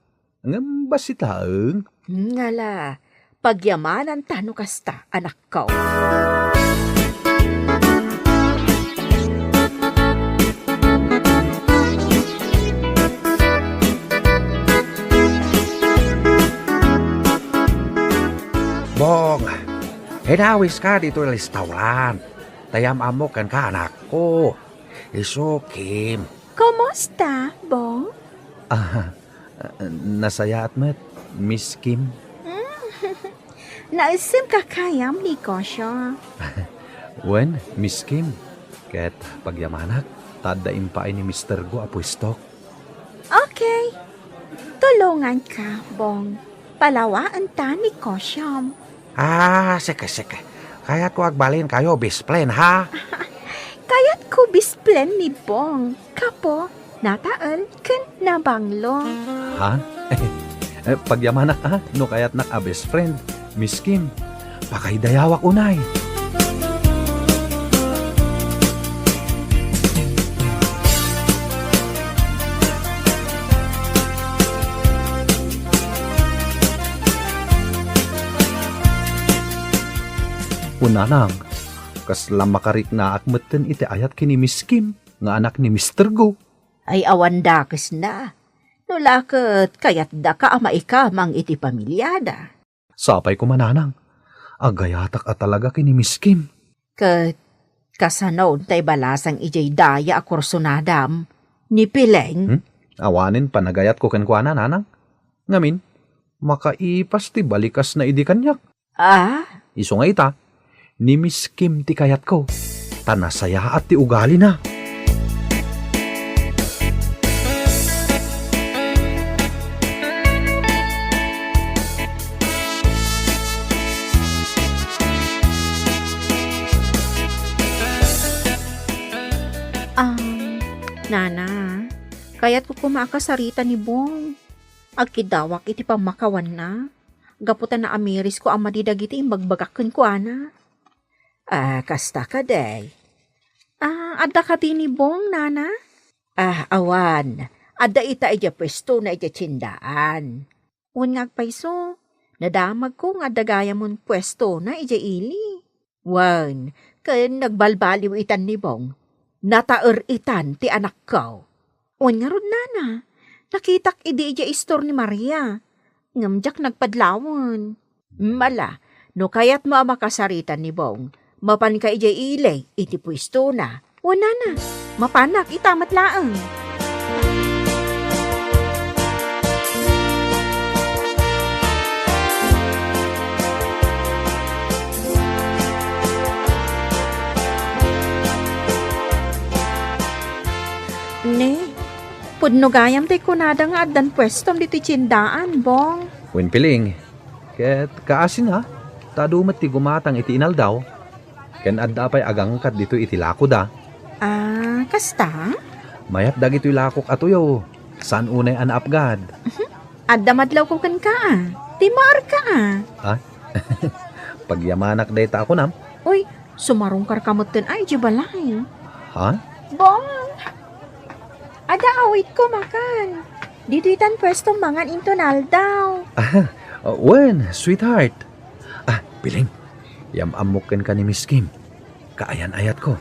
Ngam basitaeng. Ngala, pagyamanan tano kasta, anak ko. Bong, hinawis ka dito sa restaurant. Tayam amok kan ka anak ko. Isukim. Kumusta, Bong? Nasaya at met, Miss Kim. Naisim ka kayam negosyo. Wen, Miss Kim. Ket pagyamanak, tadaim pa ni Mr. Go a pwesto. Okay. Tulungan ka, Bong. Palawaan ta negosyo. Sige. Kaya't ko agbalin kayo, bisplen, ha? Kaya't ko bisplen ni Bong. Kapo, nataan ken nabanglo. Ha? Pagyamanak ha, no kayat nak a best friend, Miss Kim. Pakaidayawak unay. Unanang, kaslam makarik na akmeten iti ayat kini Miss Kim, nga anak ni Mr. Go. Ay awan dakes na. Nulakot kaya't da ka ama ikamang iti pamilyada. Sapay ko mananang, agayatak at talaga kini Miss Kim. Kat kasanaw tay balasang ijay daya a kursunadam ni Pileng. Awanin panagayat ko kenkwana nanang. Ngamin, makaipas ti balikas na idi kanyak. Iso nga ita, ni Miss Kim ti kayat ko. Tanasaya at ti ugali na. Nana, kaya't ko kumakasarita ni Bong. Agkidawak iti pamakawan na. Gaputan na amiris ko ang madidag iti imbagbagakan ko, ana. Kasta ka, day. Adda ka din ni Bong, Nana? Awan. Adda ita ija pwesto na ija tsindaan. Unyag paiso, nadamag ko nga dagaya mon pwesto na ija ili. Wan, kaya nagbalbaliw itan ni Bong. Nataer itan ti anak ko. Unya rod, Nana. Nakitak idi ija istor ni Maria. Ngamjak nagpadlawan. Mala, no kayat mo makasaritan ni Bong. Mapan ka ija ilay, iti pwesto na. Wana na, mapanak itamat laang. Ne, pudno gayam tay kunada nga addan pwestom dito tsindaan, Bong. Wen piling, ket kaasin ha, tadumat ti gumatang iti inal daw. Ken adda pay agangkat dito iti lako da. Kasta? Mayat dagito'y lakok atuyo. Saan unay anaapgad? Adda madlaw ko kan ka, Timar ka, Pagyamanak dayta ako nam. Uy, sumarong karkamutin ay di balay. Ha? Bong! Ada awit ko makan. Dito itan pwesto mangan intonal daw. Wen, sweetheart. Piling. Yam-amukin ka ni Miss Kim. Kaayan-ayat ko.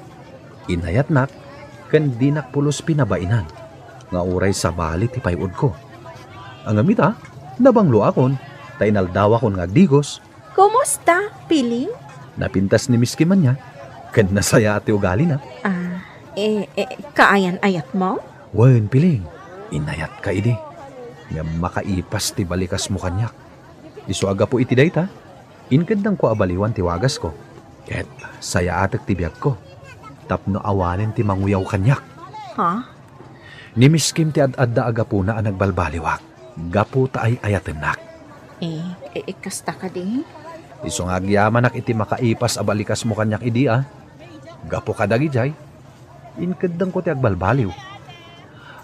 Inayat nak, kan dinak pulos pinabainan. Nga uray sa bali ti payod ko. Ang amita, nabanglo akon. Tainaldawa kon ngagdigos. Kumusta, Piling? Napintas ni Miss Kim man niya. Kan nasaya ati ugali na. Kaayan-ayat mo? Wen, Piling. Inayat ka idi. Nga makaipas ti balikas mo kanyak. Isu aga po iti dayta. Inkadang ko abaliwan ti wagas ko. Ket saya atek ti biag ko. Tapno awanen ti manguyaw kanyak. Ha? Ni Miss Kim ti ad-adda aga po na ang nagbalbaliwak. Gapo ta ay ayatenak. Kasta ka din? Isu nga agyaman nak iti makaipas abalikas mo kanyak idi Gapo ka dagi jay. Inkadang ko ti agbalbaliw.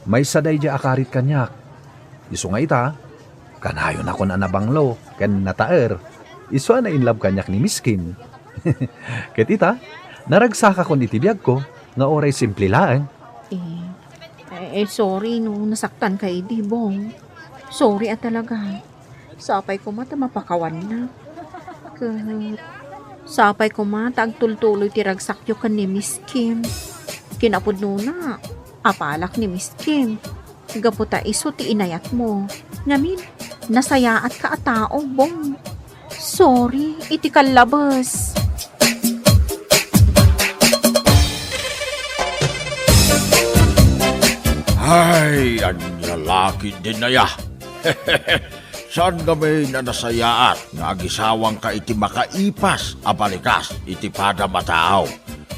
May saday di akarit kanyak. Isu nga ita. Kanayon ako na nabanglo. Kan nataer. Isu na in love kanyak ni Miss Kim. Ket ita, naragsaka ko ni tibiyag ko, nga oray simple lang. Sorry no, nasaktan ka di bong. Sorry talaga. Sapay ko mata mapakawan na. Sapay ko mata agtultuloy ti ragsakyo kan ni Miss Kim. Kinapod na, apalak ni Miss Kim. Gaputa iso ti inayat mo. Ngamin, nasayaat ka at tao, bong. Sorry, iti kalabas. Ay, anya laki din na ya. Saan kami na nasayaat nga agisawang ka iti makaipas abalikas iti pada mataaw.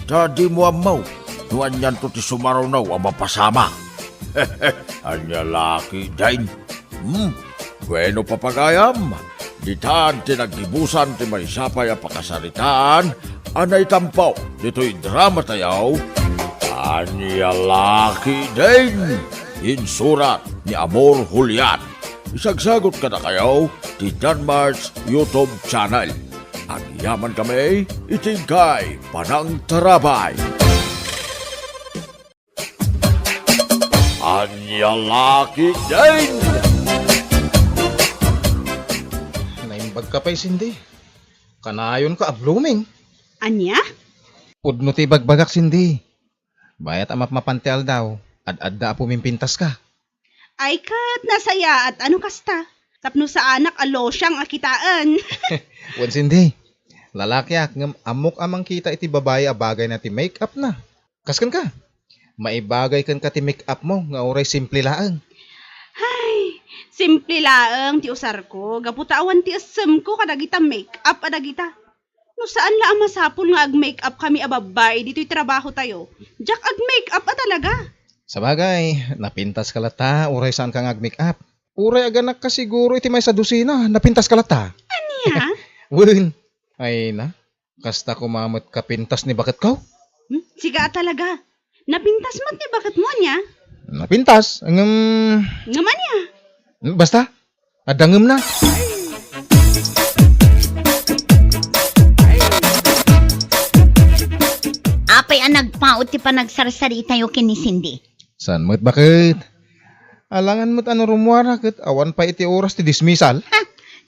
Ta di mo amaw, nuan yan to ti sumarunaw ang mapasama. Anya laki din. Bueno papagayam, ditan tinagibusan ti may sapay a pakasaritaan, anay tampaw, dito'y drama tayaw. Anya laki din. Insurat ni Amor Julian. Isagsagot ka na kayo ti Danmar's YouTube channel. Ang yaman kami, itingkay Panang Tarabay. Anya laki din. Naimbag ka pa'y sindi. Kanayon ka blooming. Anya? Pudno ti bagbagak sindi. Bayat amap mapantel daw. Ad-adda pumimpintas ka. Ay kat, nasaya at ano kasta? Tapno sa anak alo siyang akitaan. Wan sindi. Lalaki ngam amok amang kita iti babae a bagay na ti make-up na. Kaskan ka. Maibagay kan ka ti make-up mo nga oray simple laang. Ay, simple laang ti usar ko. Gaputawan ti asem ko kadagita make-up adagita. No saan la ang masapul nga ag-make-up kami a babae dito'y trabaho tayo. Jak ag-make-up talaga. Sa bagay, napintas ka lata, uray saan ka ag-make-up. Uray aganak ka siguro iti may sa dusina, napintas ka lata. Anya? Win, ay na, kasta kumamot ka pintas ni bakit ka? Siga talaga. Napintas mat ni bakit mo niya? Napintas, Naman niya. basta, adangem na. Apay ang nagpaot ti panagsarsari tayo kini Cindy. San mo't bakit? Alangan mo't ano rumwara kat awan pa iti oras ti dismissal.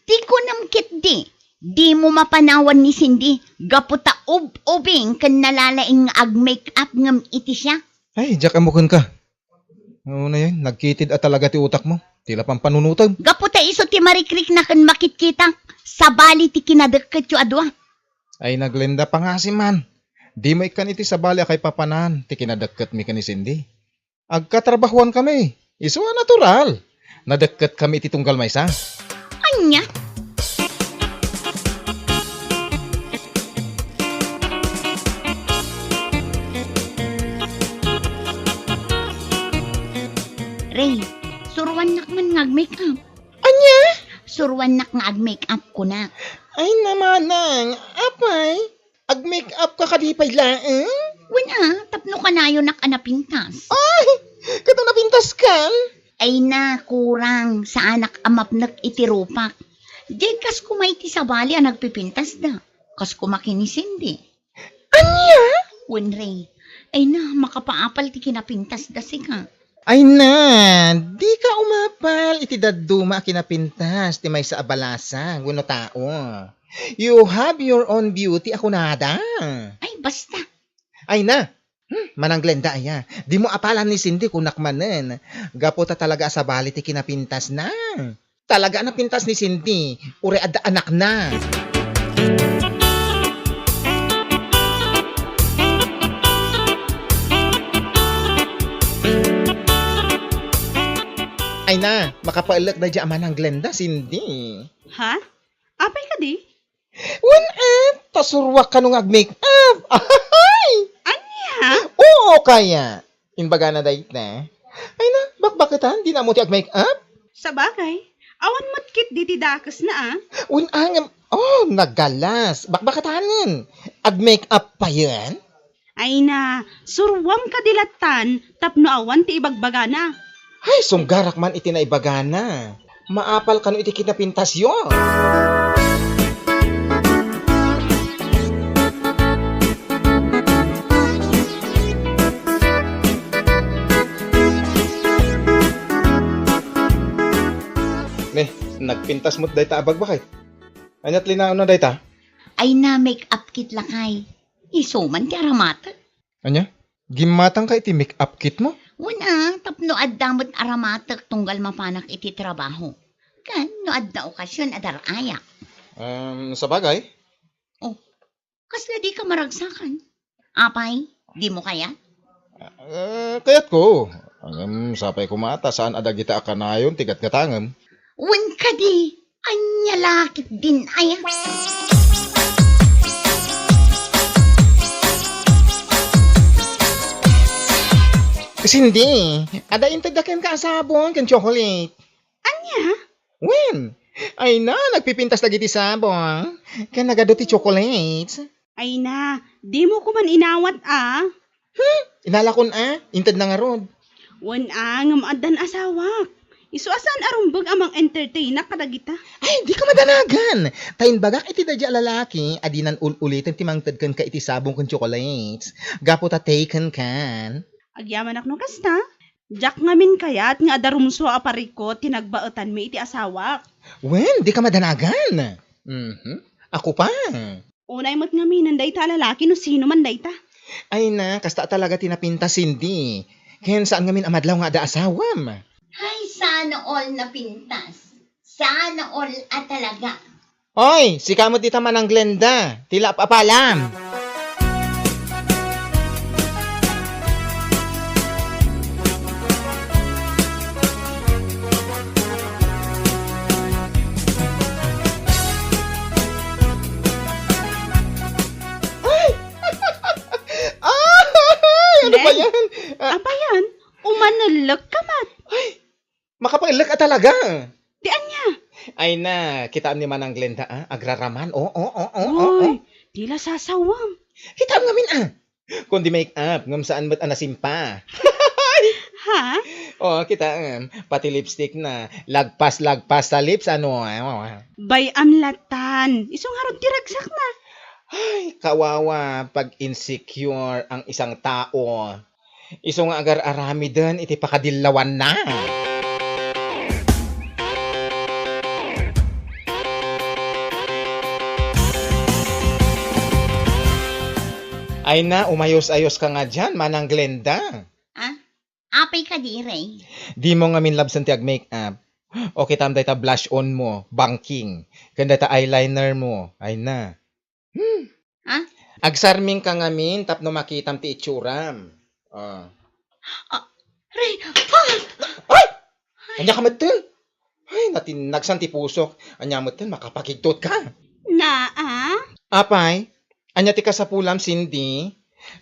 Di ko namkit di. Di mo mapanawan ni Cindy. Gaputa ubing kan nalalaing ag-make-up ngam iti siya. Ay, jak amukan ka. Ano na yan, nagkitid at talaga ti utak mo. Tila pang panunutag. Gaputa iso ti marikrik na kan makitkita. Sa bali ti kinadagkat yu adwa. Ay, naglenda pa nga si man. Di mo ikan iti sa bali kay papanan. Ti kinadagkat mi ka ni Cindy. Agkatrabahuan kami. Iso natural. Nadagkat kami iti tunggal maysa. Anya? Ray, suruan nak man ngag-makeup. Anya? Suruan nak nga ag-makeup ko na. Ay namanang, apay. Ag-make-up ka kadipay laeng? Wala, tapno ka na yun nak anapintas. Ay, kato napintas kan? Ay na, kurang sa anak amapnak itirupak. Di kas kumay ti sabali ang nagpipintas da. Kas kumakinisin di. Anya? Wen Ray, ay na, makapaapal ti kinapintas da si ka. Ay na, di ka umapal iti daduma kinapintas ti may sa abalasa, guno tao. You have your own beauty, ako nada. Ay, basta. Ay na, manang Glenda aya. Di mo apalan ni Cindy kung nakmanen. Gapo ta talaga sa bali ti kinapintas na. Talaga napintas ni Cindy, ure adda anak na. Ay na, makapailag na dyan manang Glenda, Cindy. Ha? Apay ka di? When tasurwak ka nung ag-make up. Ay! Ha? Oo, kaya. Inbaga na dahit na. Ay na, bakbakitan, di na mo ti ag-make up? Sa bagay, awan matkit di tidakas na When naggalas. Bakbakatanin. Ag-make up pa yan? Ay na, surwam ka dilatan, tapno awan ti ibagbaga na. Ay, sunggarak man iti na ibagana. Maapal ka no iti kinapintas yun. Nagpintas mo't dayta abag bakit? Anyat linaon na dayta? Ay na make up kit lakay. Isuman ti aramata. Anya? Gimatang ka iti make up kit mo? Una, tapno addamot aramatak tunggal mapanak iti trabaho. Kan, no adda okasyon adar ayak. Sa bagay? Kasla di ka maragsakan. Apay, di mo kaya? Kayat ko. Sapay kumata saan adagita akanayon tigat gatangam. Wen ka di, anya lakit din ayak. Hindi. Ada intadakan ka sabon kan chocolate. Anya? When? Ay na, nagpipintas na giti sabon. Kan nagado ti chocolates. Ay na, di mo ko man inawat Inalakon intad na nga rod. Wan ngam adan asawak. Isu asan arumbag amang entertainer kadagita. Ay, di ka madanagan. Tayin bagak iti dadya lalaki, adinan ulitin ti mangtad kan ka iti sabong kan chocolates. Gapo ta taken kan. Agyaman ak no kasta. Jak ngamin kayat nga adarumso apariko tinagbaetan mi iti asawak. Wen, di ka madanagan. Ako pa. Unay mo't ngamin dayta lalaki no sino man dayta. Ay na, kasta talaga tinapinta Cindy. Ken saan ngamin amadlaw nga ada asawam. Ay, sana all na pintas. Sana all at talaga. Oy, si kamot dita manang Glenda. Tila papalam. Ano ba yan? Apa yan? Umanalak ka mat. Makapailag ka talaga. Di anya? Ay na, kitaan ni manang Glenda agraraman. Uy, tila sasawam. Kitaan ngamin Kundi make up, ngam saan ba't anasimpa. Ha? Kita pati lipstick na. Lagpas sa lips, Bayam latan. Isong harod tiragsak na. Ay, kawawa pag insecure ang isang tao. Iso nga agar arami din, iti pakadilawan na. Ay na, umayos-ayos ka nga dyan, manang Glenda. Apay ka di, Ray. Di mo nga minlabsan ti ag-makeup. O kitam day ta blush on mo, banking. Ganda ta eyeliner mo. Ay na. Agsarming ka ngamin, tapno makitam ti itsuram. Ray, Ay! Anya ka matin? Ay, natinagsan ti pusok. Anya matin, makapakigtot ka. Apay, anya ti kasapulam, Cindy.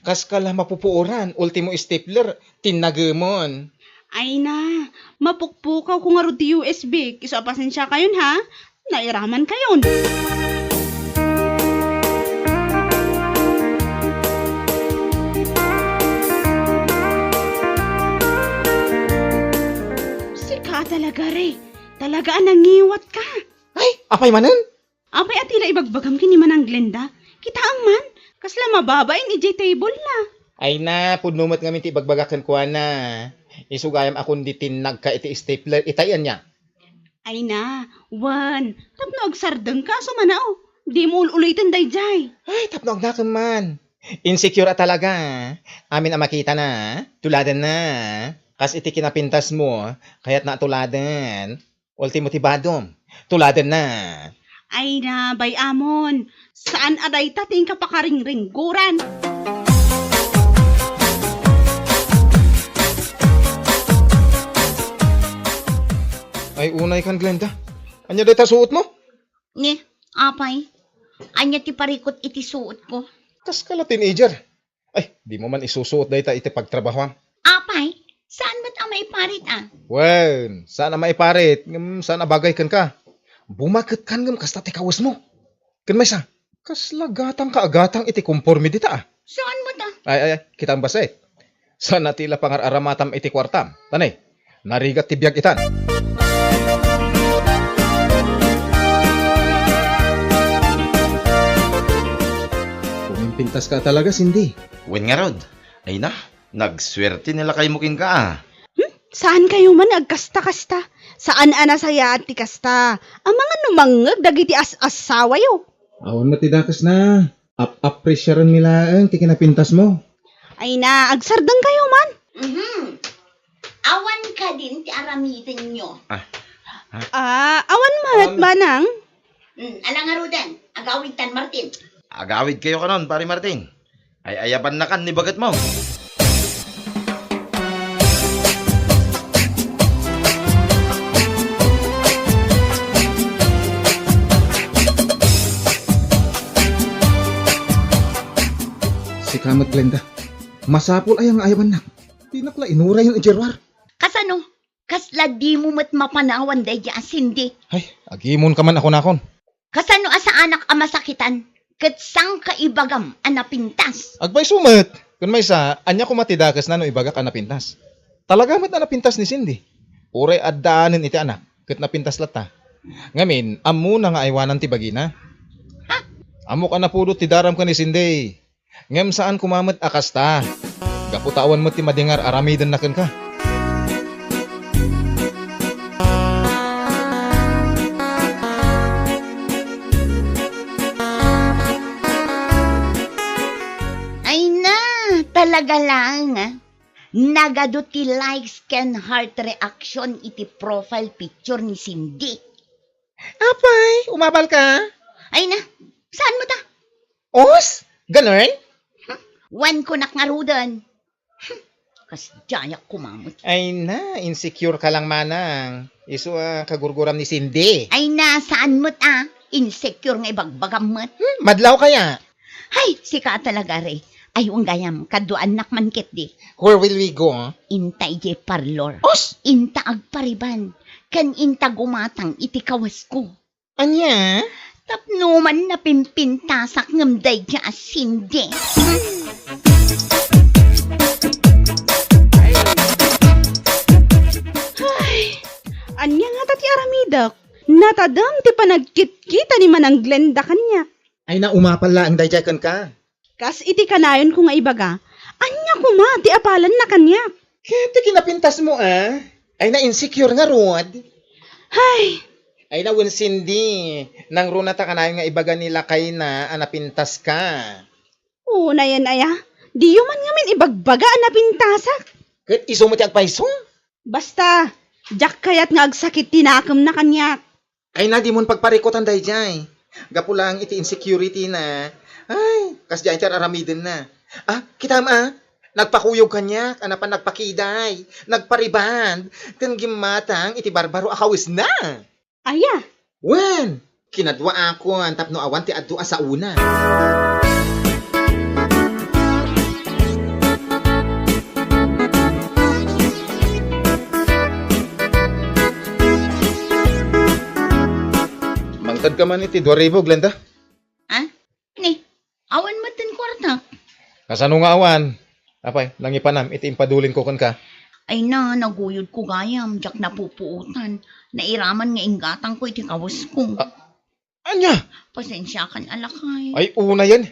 Kas kala mapupuoran, ultimo stapler, tinagemon. Ay na, mapukpukaw ko nga ro di USB. Iso pasensya kayon ha. Nairaman kayon. Sika talaga re. Talaga nangiwat ka. Ay, apay manen? Apay atila ibagbagam kini manang Glenda. Kita ang man. Kasla mababain ijay table na. Ay na, punumot ngamin ti bagbagakan ko na. Isugayam akong ditinag ka iti stapler itayan niya. Ay na, wan. Tapno agsardeng ka, sumanao. Di mo ulitin dayjay. Ay, tapnog na ka man. Insecure at talaga. Amin ang makita na. Tuladan na. Kas iti kinapintas mo, kaya't natuladan. Ultimo tibadom. Tuladan na. Ay na, bay amon. Saan aday tating kapakaring-ringguran? Ay, unay kan, Glenda. Anya data suot mo? Ni, apay. Anya ti parikot iti suot ko. Kas ka la teenager. Ay, di mo man isusuot data iti pagtrabahoan. Apay, saan ba't ang maiparit Wen, sana maiparit. Sana bagay kan ka. Bumakit kan ngam kasta ti kawas mo. Kan may sa. Kas lagatang kaagatang iti conformity ta. Saan mo ta? Ay, kitang base. Sana tila pangar-aramatam iti kwartam. Tanay, narigat ti biyag itan. Pumimpintas ka talaga, Cindy. Wen nga rod. Ay na, nagswerte nila kay mukin ka. Saan kayo man agkasta-kasta? Saan anasaya at ti kasta? Ang mga numangag dagiti as-asawa yo. Awan matidakas na. Appresyaran nila ang tikinapintas mo. Ay na, agsardeng kayo man. Awan ka din ti aramitin nyo. Awan malat manang. Alang arudan, agawid tan Martin. Agawid kayo kanon, pare Martin. Ay ayaban na kan ni bagat mo. Si Kamat Glenda. Masapol ay ang ayaban na. Tinakla inura yung ijerwar. Kasano? Kasla di mo mat mapanawan day di asindi. Ay, agimon ka man ako nakon. Kasano asa anak ang masakitan? Katsang kaibagam anapintas. Agbay sumat. Kung may sa, anya ko matidakas na no ibaga ka napintas. Talaga mat na napintas ni Cindy. Ure addaanin iti anak. Kat napintas lata. Ngamin, amo na nga aywanan ti bagina. Ha? Amo ka na pudot ti daram ka ni Cindy. Ngem saan kumamat akasta. Gaputawan mo ti madingar aramidan na ka. Ay na, talaga lang. Nagado ti likes can heart reaction iti profile picture ni Cindy. Apay, umabal ka? Ay na, saan mo ta? Os? Ganon? Wan ko nakngarudan. Kas jayak kumamot. Ay na, insecure ka lang manang. Isu kagurguram ni Cindy. Ay na, saan mo ta? Insecure nga ibagbagam mo't. Madlaw kaya? Hay, sika talaga re. Ay, gayam, kaduan nakman ket di. Where will we go? Intay je parlor. Os? Inta agpariban. Kan inta gumatang iti kawas ko. Anya? Tapno man na pimpintasak ngamday ja Cindy. Anya nga tati aramidak. Natadam ti panagkit-kita ni manang Glenda kanya. Ay na umapal ang dayjakan ka. Kas iti kanayon ko nga ibaga. Anya ko ma, ti apalan na kanya. Kaya kinapintas mo Ay na insecure nga rod. Hay, Ay na wen Cindy. Nang runata ka na nga ibaga nila kay na anapintas ka. una yan aya. Di man ngamin ibagbaga na pintasak. Kat iso mo ti agpaiso? Basta, jak kayat nga agsakit tinakam na kanya. Ay na di mon pagparikotan dayjay. Gapulang iti insecurity na. Ay, kas diyan tiyan aramiden na. Kita nagpakuyog kanya, anapan nagpakiday, nagpariband, kan gimatang iti barbaro akawis na. Aya, Wen, kinadwa ako ang tapno awan ti adto sa una. Mangtad ka man iti 2,000, Glenda. Ni, awan mo tin kwarta. Kasano nga awan? Apay, nangipanam, iti impadulin ko kan ka. Ay na, naguyod ko gayam, jak napupuutan. Nairaman nga ingatang ko iti kawas ko. Anya? Pasensya kan alakay. Ay, una yan.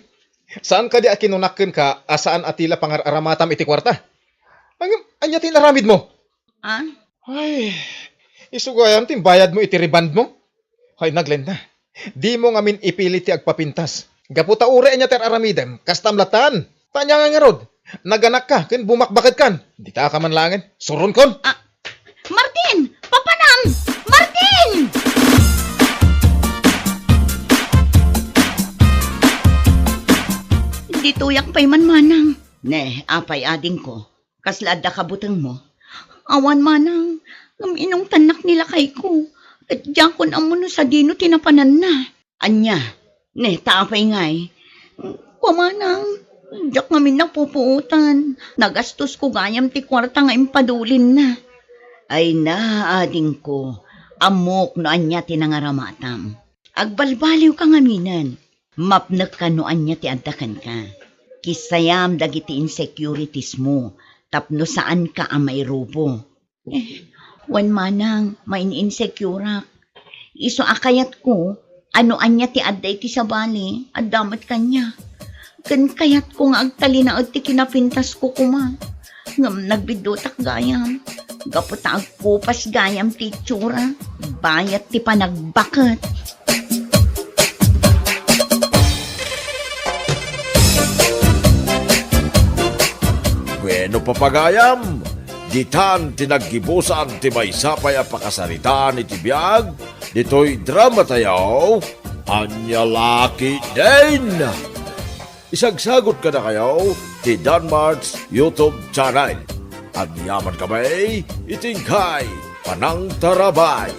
Saan ka di akinunakin ka, asaan atila pangar-aramatam iti kwarta? Anya tinaramid mo? Ah? Ay, isugayan ti bayad mo iti riband mo. Ay, naglenda. Di mo ngamin ipilit ti agpapintas. Gaputa ure niya ter aramidem, kastamlatan. Tanya nga nga rod. Naganak ka, kin bumakbakit kan. Di ka man langin. Surun kon. Martin! Papanam! Martin! Di tuyak pa'y manmanang. Ne, apay ading ko. Kaslad da kabutang mo. Awan manang. Inong tanak nila kay ko. At diyan kon amuno sa dino tinapanan na. Anya, ne, taapay ngay. Kumanang. Diyak ngamin na pupuutan. Nagastos ko gayam ti kwarta nga impadulin na. Ay na, ading ko. Amok no anya tinangaramatam. Agbalbaliw ka ngaminan. Mapnek ka no anya ti addakan ka. Kisayam dagiti insecurities mo. Tapno saan ka ang may rubo. Wan manang, main insecurak. Iso akayat ko, ano anya ti adday ti sabali, addamat kanya. Kan kayat ko nga agtali na ti kinapintas ko kuma. Ngam nagbidutak gayam. Gaputa agkupas gayam ti tsura. Bayat ti panagbakat. Bueno papagayam, ditan tinaggibusan ti maysapay a pakasaritaan iti biyag, dito'y drama tayaw, Anya Laki din! Isagsagot ka na kayo ti Danmart's YouTube channel. Ang yaman kamay, itingkay, panang tarabay.